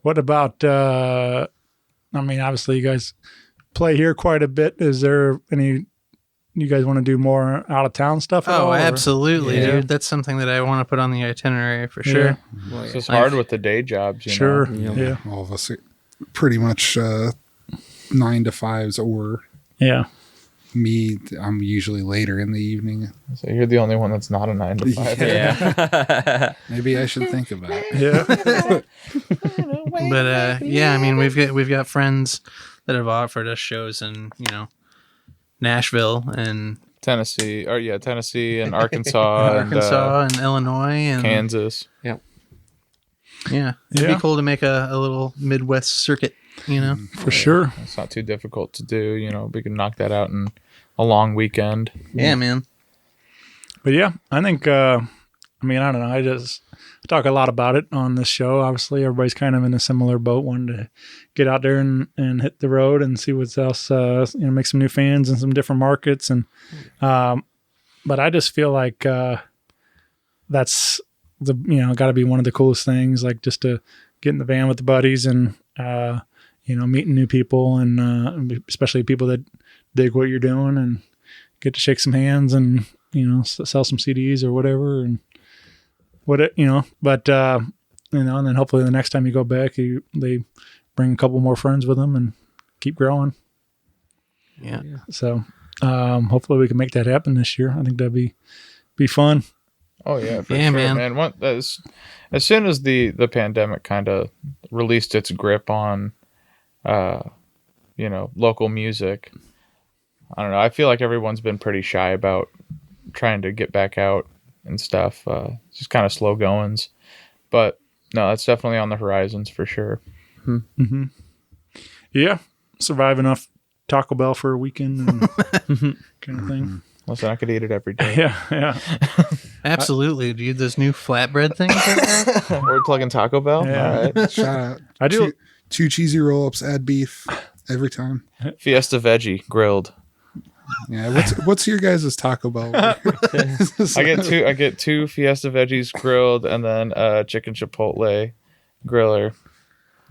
What about? I mean, obviously you guys play here quite a bit. Is there any? You guys want to do more out of town stuff? oh, all, absolutely, Yeah. dude. That's something that I want to put on the itinerary for sure. It's just hard with the day jobs. You Sure. know? Yeah. All of us are pretty much 9 to 5s, or Yeah. me, I'm usually later in the evening. So you're the only one that's not a 9 to 5. Yeah. Maybe I should think about it. Yeah. But yeah, I mean, we've got friends that have offered us shows in Nashville and Tennessee and Arkansas, Arkansas and Illinois and Kansas. Yeah, it'd Yeah. be cool to make a little Midwest circuit. For sure. It's not too difficult to do. We can knock that out in a long weekend. Yeah, man. But yeah, I think, I mean, I don't know. I talk a lot about it on this show. Obviously, everybody's kind of in a similar boat, wanting to get out there and hit the road and see what's else, make some new fans in some different markets. And, but I just feel like that's got to be one of the coolest things, like just to get in the van with the buddies and, meeting new people and especially people that dig what you're doing and get to shake some hands and, sell some CDs or whatever. And but, and then hopefully the next time you go back, they bring a couple more friends with them and keep growing. Yeah. So hopefully we can make that happen this year. I think that'd be fun. Oh yeah, for Yeah, sure, man. As soon as the pandemic kind of released its grip on, local music, I don't know. I feel like everyone's been pretty shy about trying to get back out and stuff. Just kind of slow goings, but no, that's definitely on the horizons for sure. Mm-hmm. Yeah, survive enough Taco Bell for a weekend and kind of thing. Listen, I could eat it every day. Yeah. Absolutely, dude. Those new flatbread things. We're plugging Taco Bell. Yeah. All right. Shout out. I do. Two cheesy roll-ups, add beef every time. Fiesta veggie grilled. Yeah, what's your guys' Taco Bell? I get two Fiesta veggies grilled and then chicken chipotle griller.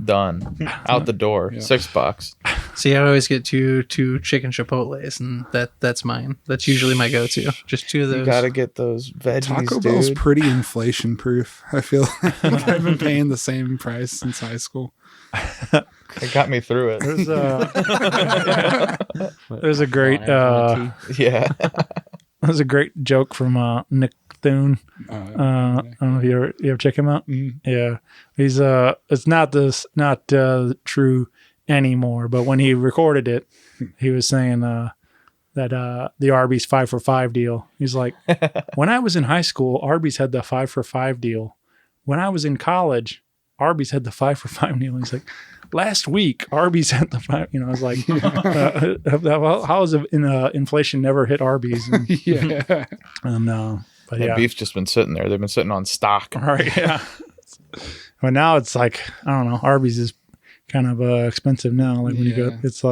Done. Out the door. $6. See, I always get two chicken chipotles, and that's mine. That's usually my go-to. Just 2 of those. You gotta get those veggies, Taco Bell's dude. pretty inflation proof. I feel like I've been paying the same price since high school. It got me through it. There's a great Yeah. there's a great joke from Nick Thune. I don't know if you ever check him out. Yeah, he's it's not true anymore, but when he recorded it, he was saying that the Arby's 5 for $5 deal. He's like, when I was in high school, Arby's had the 5 for $5 deal. When I was in college, Arby's had the 5 for $5 deal. He's like, last week Arby's had the 5. I was like, how has inflation never hit Arby's? And, Yeah. but The yeah, beef's just been sitting there. They've been sitting on stock. right, yeah. But now it's like, I don't know, Arby's is kind of expensive now. Like when you go, it's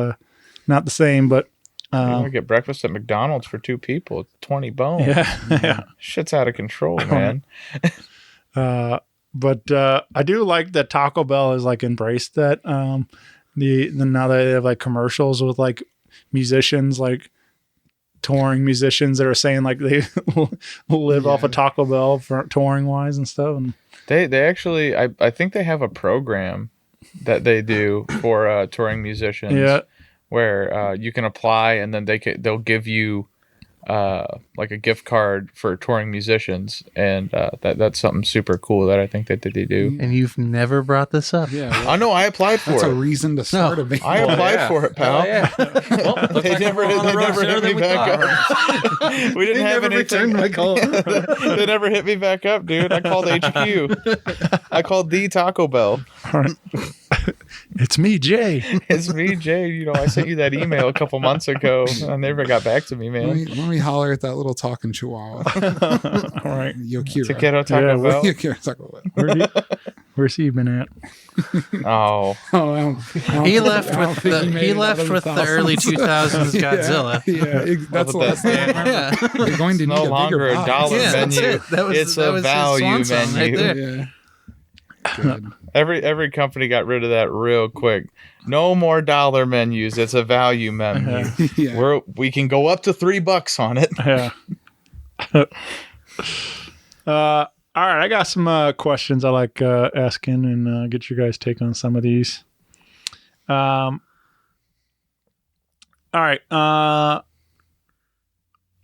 not the same, but You want to get breakfast at McDonald's for 2 people. It's 20 bones. yeah. Shit's out of control, man. But I do like that Taco Bell has like embraced that. Now that they have like commercials with like musicians, like touring musicians that are saying like they live off of Taco Bell for touring wise and stuff. And They actually, I think they have a program that they do for touring musicians. Where you can apply and then they'll give you like a gift card for touring musicians, and that's something super cool that I think that they do. And you've never brought this up. Yeah. I know, I applied for That's it. a reason to start a band. I applied for it, pal. Well, They never hit me back up. We didn't have anything. my call. They never hit me back up, dude. I called HQ. I called the Taco Bell. it's me, Jay. It's me, Jay. You know, I sent you that email a couple months ago, and they never got back to me, man. Let me holler at that little talking chihuahua. All right. Yokira. Taquero Taco Yeah, Bell. Yokira Taco Bell. Where's he been at? Oh, Oh, He left with the early 2000s Godzilla. Yeah, that's the last thing I remember. Yeah. You're going to need no a longer bigger a box. dollar Yeah, that's menu. it. That was- It's that a was his value swan song right menu. there. Yeah. Good. Every company got rid of that real quick. No more dollar menus. It's a value menu. Yeah. We can go up to $3 on it. Yeah. All right. I got some questions I like asking and get your guys' take on some of these. All right.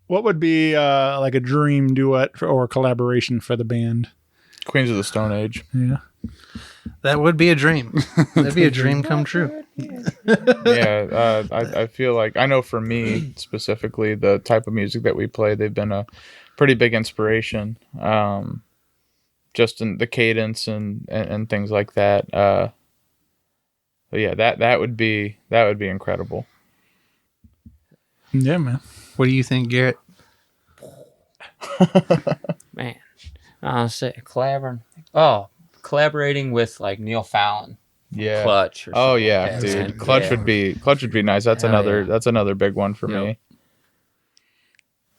What would be like a dream duet or collaboration for the band? Queens of the Stone Age. Yeah. That would be a dream. That'd be a dream come true. Yeah, I feel like, I know for me specifically, the type of music that we play, they've been a pretty big inspiration, just in the cadence and things like that. But yeah, that would be incredible. Yeah, man. What do you think, Garrett? Man, I'll say collaborating with like Neil Fallon, Yeah. Clutch. Or Oh something yeah, like that, dude. man. Clutch Yeah. would be nice. That's Hell another yeah. that's another big one for me.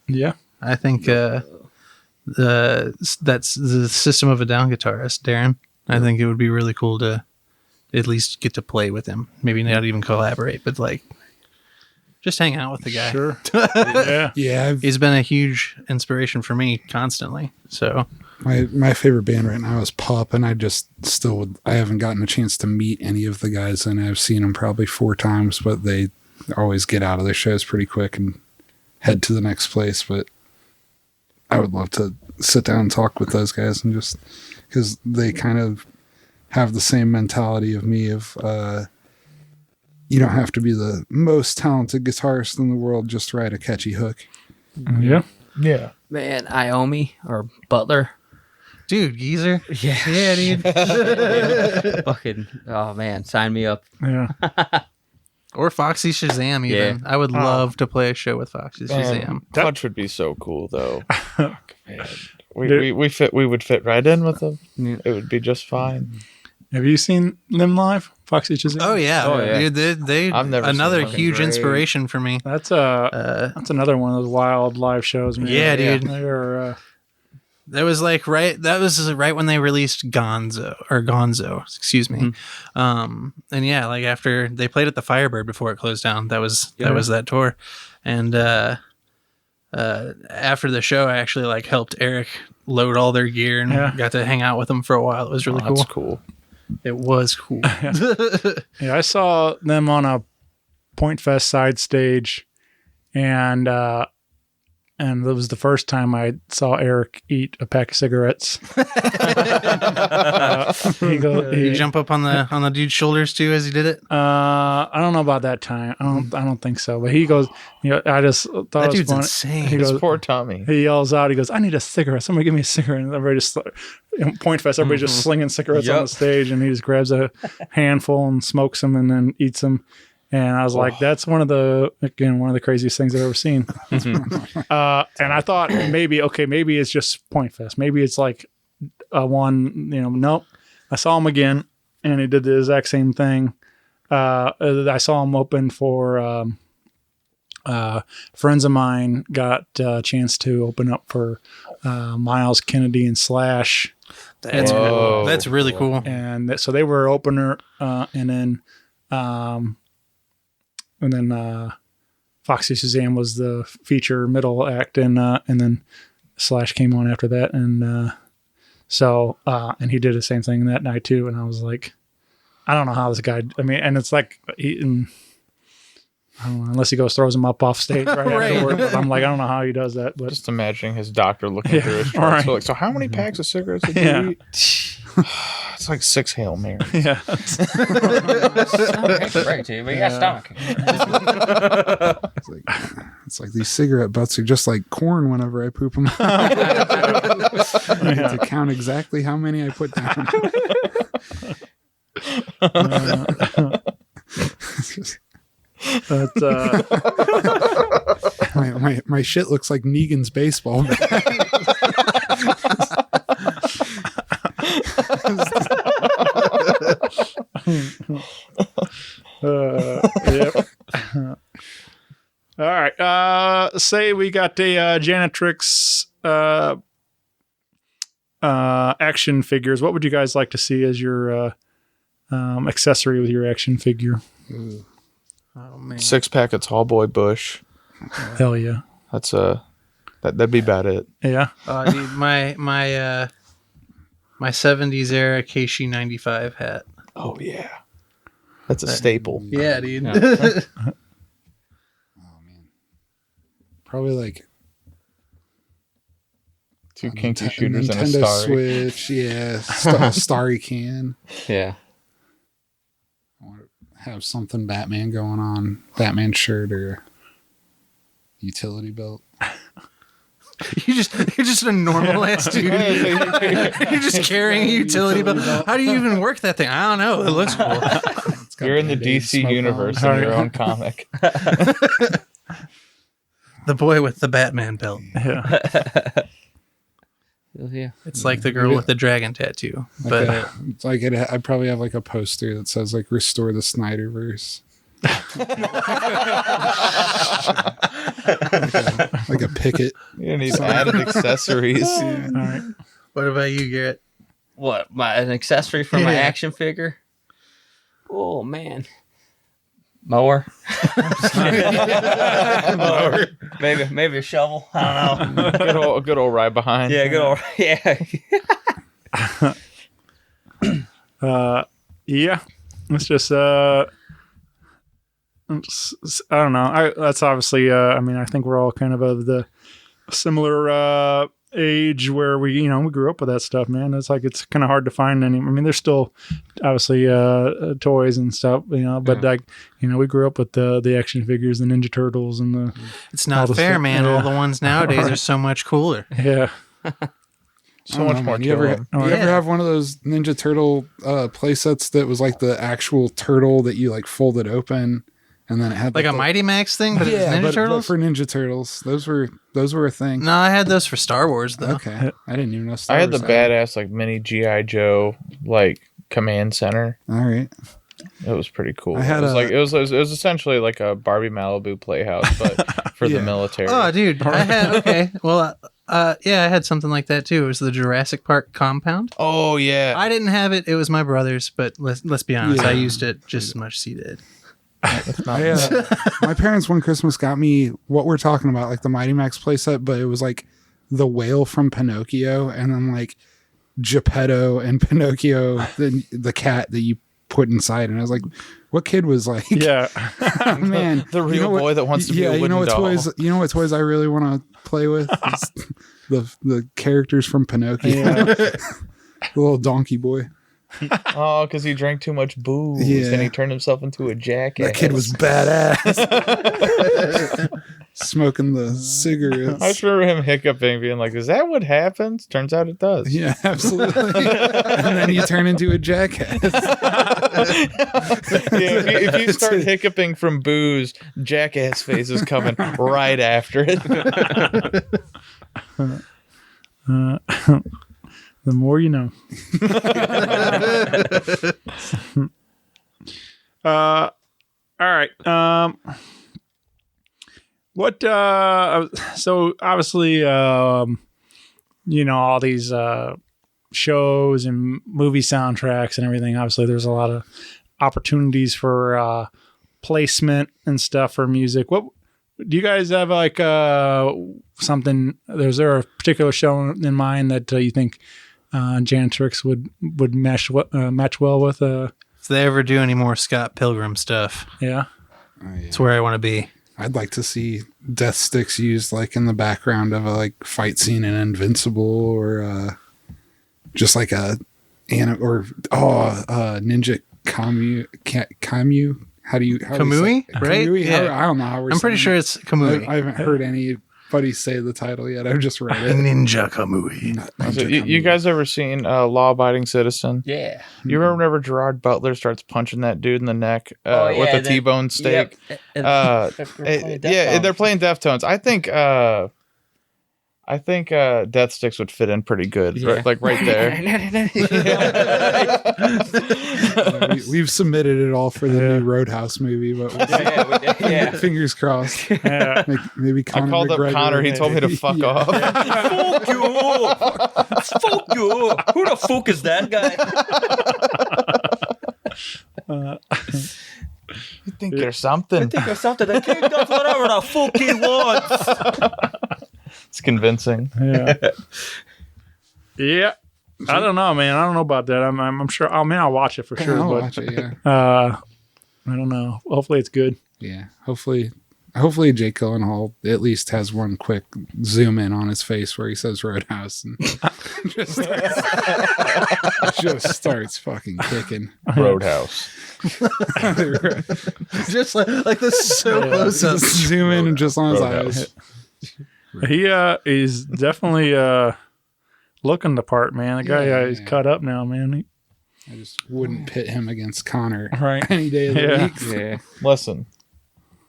Yeah. I think that's the System of a Down guitarist, Darren. I think it would be really cool to at least get to play with him. Maybe not even collaborate, but like just hang out with the guy. Sure. Yeah. Yeah, He's been a huge inspiration for me constantly. So my favorite band right now is Pup, and I haven't gotten a chance to meet any of the guys, and I've seen them probably 4 times, but they always get out of their shows pretty quick and head to the next place. But I would love to sit down and talk with those guys, and just because they kind of have the same mentality of me of you don't have to be the most talented guitarist in the world, just write a catchy hook. Yeah. Yeah. Man, Iommi or Butler. dude, geezer. Yeah, dude. Fucking, oh man, sign me up. Yeah. Or Foxy Shazam even. Yeah. I would love to play a show with Foxy Shazam. Clutch would be so cool though. Fuck, man. Dude. We would fit right in with them. Yeah. It would be just fine. Have you seen them live? Foxy Shazam? Oh yeah, Oh, yeah. dude, they I've never seen another them. huge Great. inspiration for me. That's another one of those wild live shows, man. Yeah, dude. They're That was like right when they released Gonzo, excuse me. And yeah, like after they played at the Firebird before it closed down, that was that tour. And after the show, I actually like helped Eric load all their gear and got to hang out with them for a while. It was really cool. That's cool. It was cool. Yeah, I saw them on a Point Fest side stage, and it was the first time I saw Eric eat a pack of cigarettes. You jump up on the dude's shoulders too as he did it. I don't know about that time. I don't think so. But he goes, I just thought That it was dude's funny. insane. He His goes, poor tummy. he yells out. He goes, "I need a cigarette. Somebody give me a cigarette." And everybody just Point Fest. Everybody just slinging cigarettes on the stage, and he just grabs a handful and smokes them, and then eats them. And I was like, that's one of the craziest things I've ever seen. And I thought maybe it's just Point Fest. Maybe it's like nope. I saw him again, and he did the exact same thing. I saw him open for friends of mine got a chance to open up for Miles Kennedy and Slash. That's really cool. And so they were opener, and then Foxy Shazam was the feature middle act, and then Slash came on after that, and and he did the same thing that night too. And I was like, I don't know how this guy. I mean, and it's like I don't know, unless he goes throws him up off stage right afterward. But I'm like, I don't know how he does that. But Just imagining his doctor looking through his charts. right. So how many packs of cigarettes did you eat? It's like 6 Hail Marys. yeah, Right, too, but you got stomach. It's like these cigarette butts are just like corn whenever I poop them out. I have to count exactly how many I put down. but my shit looks like Negan's baseball bat. Yep. All right. Say we got a Janatrix action figures. What would you guys like to see as your accessory with your action figure? Oh man, 6-pack of Tall Boy Bush. Hell yeah. That's that'd be about it. Yeah. Dude, my 70s era Keishi 95 hat. Oh yeah, that's a staple. Yeah, dude. Probably like 2 kinky a shooters and a Nintendo starry. Switch, yeah, starry can. Yeah. I want to have something Batman going on, Batman shirt or utility belt. You're just a normal ass dude. You're just carrying a utility belt. How do you even work that thing? I don't know. It looks cool. You're in the DC universe in your own comic. The boy with the Batman belt. Yeah. Yeah. It's like the girl with the dragon tattoo. But It's like I probably have like a poster that says like "Restore the Snyderverse." like a picket. You need added accessories. All right. what about you, Garrett? What? An accessory for my action figure? Oh man. Mower. Mower. Maybe a shovel. I don't know. Good old ride behind. Yeah, good old Yeah. It's just I don't know. That's obviously I think we're all kind of the similar age where we grew up with that stuff, man. It's like it's kind of hard to find any. I mean, there's still obviously toys and stuff, but like we grew up with the action figures, the Ninja Turtles, and the. It's not fair, stuff. man. Yeah. All the ones nowadays are so much cooler. Yeah. So much more You ever to have one of those Ninja Turtle play sets that was like the actual turtle that you like folded open, and then it had Like a Mighty Max thing, but it's Ninja but Turtles? for Ninja Turtles, those were a thing. No, I had those for Star Wars, though. Okay, I didn't even know. Star I had the Wars badass like mini G.I. Joe like command center. All right, It was pretty cool. I had it was essentially like a Barbie Malibu playhouse, but for the military. Oh, dude. I Yeah, I had something like that too. It was the Jurassic Park compound. Oh yeah. I didn't have it. It was my brother's, but let's be honest, Yeah. I used it just as much as he did. My parents one Christmas got me what we're talking about, like the Mighty Max playset, but it was like the whale from Pinocchio, and then like Geppetto and Pinocchio, the cat that you put inside. And I was like, what kid was like, Yeah. oh, man, The real boy that wants to be a wooden what doll. toys I really want to play with? It's the characters from Pinocchio. Yeah. The little donkey boy. Oh, because he drank too much booze Yeah. and he turned himself into a jackass. That kid was badass. Smoking the cigarettes. I just remember him hiccuping, being like, "Is that what happens?" Turns out it does. Yeah, absolutely. And then you turn into a jackass. If you start hiccuping from booze, jackass face is coming right after it. The more you know. All right. What? So obviously, all these shows and movie soundtracks and everything. Obviously, there's a lot of opportunities for placement and stuff for music. What do you guys have like something? Is there a particular show in mind that you think Janatrix would match well with? If they ever do any more Scott Pilgrim stuff, Yeah. it's where I want to be. I'd like to see Death Stiks used like in the background of a like fight scene in Invincible, or just like Ninja Camu. How do you Kamui, right? Kamui? Yeah. I don't know how we're I'm pretty saying sure it. it's Kamui. I haven't heard anybody say the title yet. I've just read it. Ninja Kamui. So you guys ever seen Law Abiding Citizen? Yeah. You remember whenever Gerard Butler starts punching that dude in the neck with a T-bone steak? Yep. They're playing Deftones. I think Death Stiks would fit in pretty good, Yeah. right there. We've submitted it all for the new Roadhouse movie, but we'll see. Fingers crossed. Yeah. Maybe I Conor called McGregor. up Connor. He told me to fuck off. Fuck you! Fuck you! Who the fuck is that guy? You think you're something? Think of something. The king does whatever the fuck he wants. It's convincing. Yeah. Yeah. I don't know, man. I don't know about that. I'm sure. Oh man, I'll watch it for sure. I'll But watch it, yeah. I don't know. Hopefully, it's good. Yeah. Hopefully Jake Gyllenhaal at least has one quick zoom in on his face where he says Roadhouse and just starts fucking kicking. Roadhouse. Just like this is so close up. Just zoom in and just on his Roadhouse. eyes. He is definitely looking the part, man. The guy is cut up now, man. I just wouldn't pit him against Connor Right. any day of the Yeah. week. Yeah. Listen,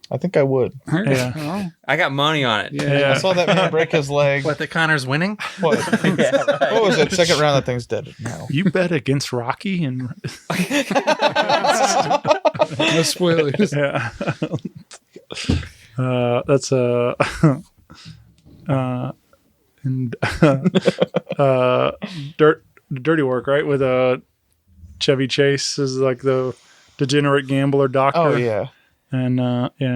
I think I would. Yeah. I got money on it. I saw that man break his leg. What, the Connor's winning? What? What was it? Second round, that thing's dead now. You bet against Rocky and No spoilers. yeah. That's and dirty work, right? With Chevy Chase is like the degenerate gambler doctor. Oh yeah. And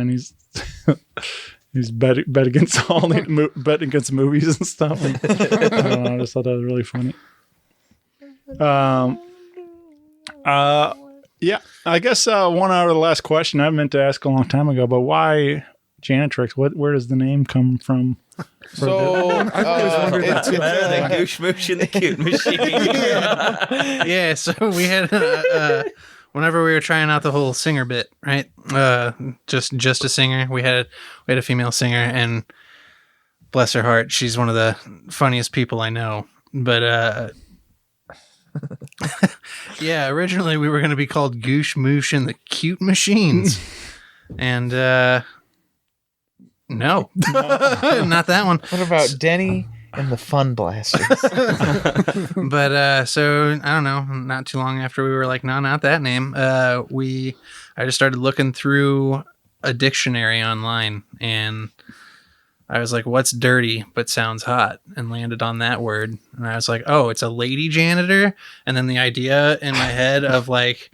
he's he's bet against all the bet against movies and stuff. And, I don't know, I just thought that was really funny. Yeah, I guess one out of the last question I meant to ask a long time ago, but why Janatrix? Where does the name come from? So I've always wondered that too. Better than Goosh Moosh in the Cute Machine. Yeah, so we had whenever we were trying out the whole singer bit, right? Just a singer. We had a female singer, and bless her heart, she's one of the funniest people I know. But yeah, originally we were going to be called Goosh Moosh and the Cute Machines, and no, not that one. what about Denny and the Fun Blasters? But so I don't know. Not too long after we were like, no, not that name. I just started looking through a dictionary online, and I was like, what's dirty but sounds hot? And landed on that word. And I was like, oh, it's a lady janitor. And then the idea in my head of like,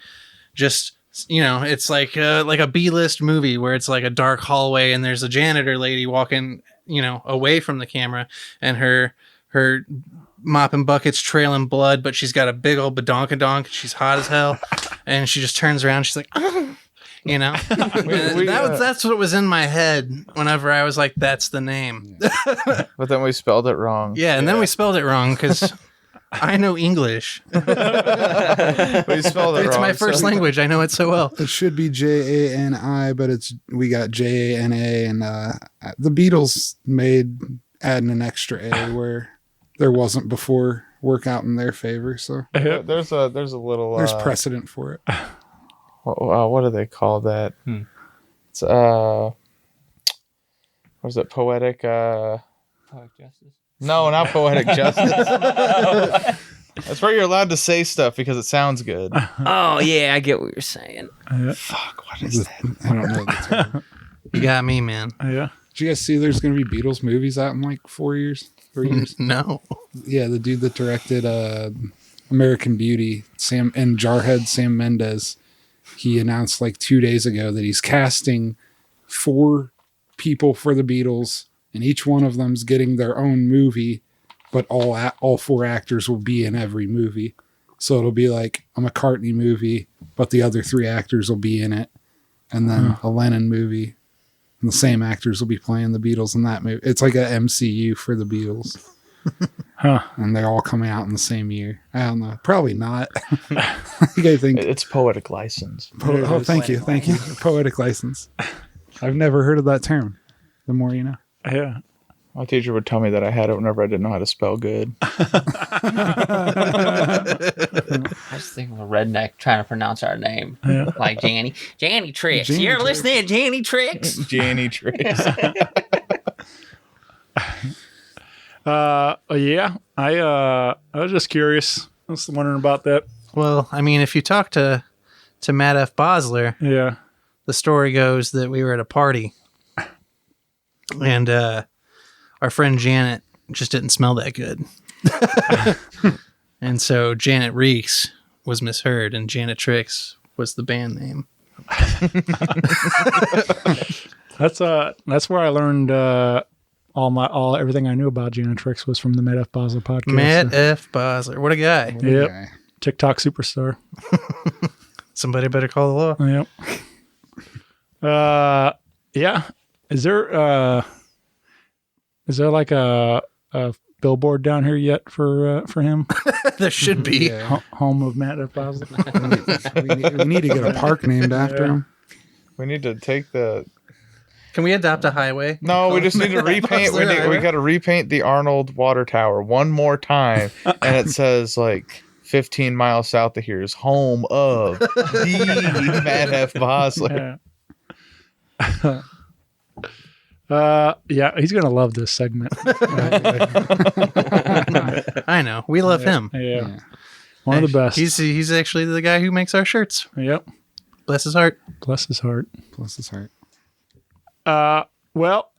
just, it's like a B-list movie where it's like a dark hallway and there's a janitor lady walking, away from the camera, and her mopping buckets trailing blood, but she's got a big old badonkadonk. She's hot as hell. And she just turns around. She's like, that's what was in my head whenever I was like, that's the name. But then we spelled it wrong. Yeah, and then we spelled it wrong because I know English. We spelled it It's wrong. my first language. I know it so well. It should be Jani, but we got Jana, and the Beatles made adding an extra A where there wasn't before work out in their favor. So There's a little. there's precedent for it. What do they call that? It's what is it? Poetic. Poetic justice. No, not poetic justice. That's where you're allowed to say stuff because it sounds good. Oh yeah, I get what you're saying. Fuck, what is that? I don't know the term. You got me, man. Yeah. Did you guys see there's going to be Beatles movies out in like 4 years? 3 years? No. Yeah, the dude that directed American Beauty, Sam Mendes, he announced like 2 days ago that he's casting 4 people for the Beatles, and each one of them's getting their own movie, but all 4 actors will be in every movie. So it'll be like a McCartney movie, but the other 3 actors will be in it, and then a Lennon movie, and the same actors will be playing the Beatles in that movie. It's like a MCU for the Beatles. And they're all coming out in the same year. I don't know. Probably not. I think It's poetic license. thank you. Poetic license. I've never heard of that term. The more you know. Yeah. My teacher would tell me that I had it whenever I didn't know how to spell good. I just think of a redneck trying to pronounce our name. Like Janatrix. You're listening to Janatrix? Janatrix. Yeah. I was just curious. I was wondering about that. Well, I mean, if you talk to Matt F. Bosler, Yeah. the story goes that we were at a party, and our friend Janet just didn't smell that good. And so Janet Reeks was misheard, and Janatrix was the band name. That's where I learned everything I knew about Janatrix was from the Matt F. Bosler podcast. Matt F. Bosler. What a guy. Yep. Okay. TikTok superstar. Somebody better call the law. Yep. Yeah. Is there like a billboard down here yet for him? There should be. Yeah. Home of Matt F. Bosler. we need to get a park named after him. We need to take the. Can we adopt a highway? No, we just need to repaint. We Highway? got to repaint the Arnold water tower one more time, and it says like 15 miles south of here is home of the Matt F. Bosler. Yeah, he's gonna love this segment. I know. We love him. Yeah. One of the best. He's actually the guy who makes our shirts. Yep. Bless his heart. Bless his heart. Bless his heart. Well,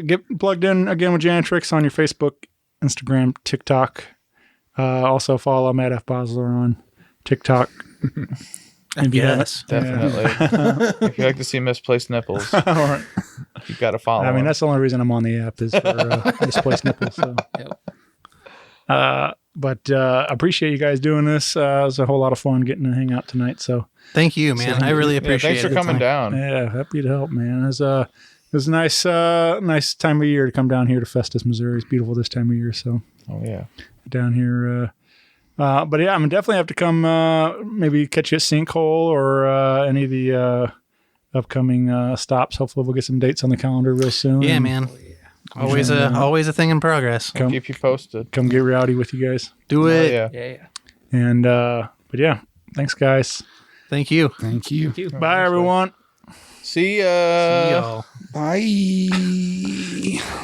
get plugged in again with Janatrix on your Facebook, Instagram, TikTok. Also follow Matt F. Bosler on TikTok. Yes. Definitely. If you like to see misplaced nipples, Right. you got to follow. I mean, him. that's the only reason I'm on the app is for misplaced nipples. So. But I appreciate you guys doing this. It was a whole lot of fun getting to hang out tonight. So Thank you, man. I really appreciate thanks for it. coming down. yeah, happy to help, man. It was a nice time of year to come down here to Festus, Missouri. It's beautiful this time of year. So Oh yeah. down here. But yeah, I'm gonna definitely have to come. Maybe catch you at Sinkhole or any of the upcoming stops. Hopefully, we'll get some dates on the calendar real soon. Yeah, man. Always a thing in progress. Come, Keep you posted. come get rowdy with you guys. Do Oh, it. yeah. Yeah. And but yeah, thanks guys. Thank you. Thank you. Bye everyone. See ya. See y'all. Bye.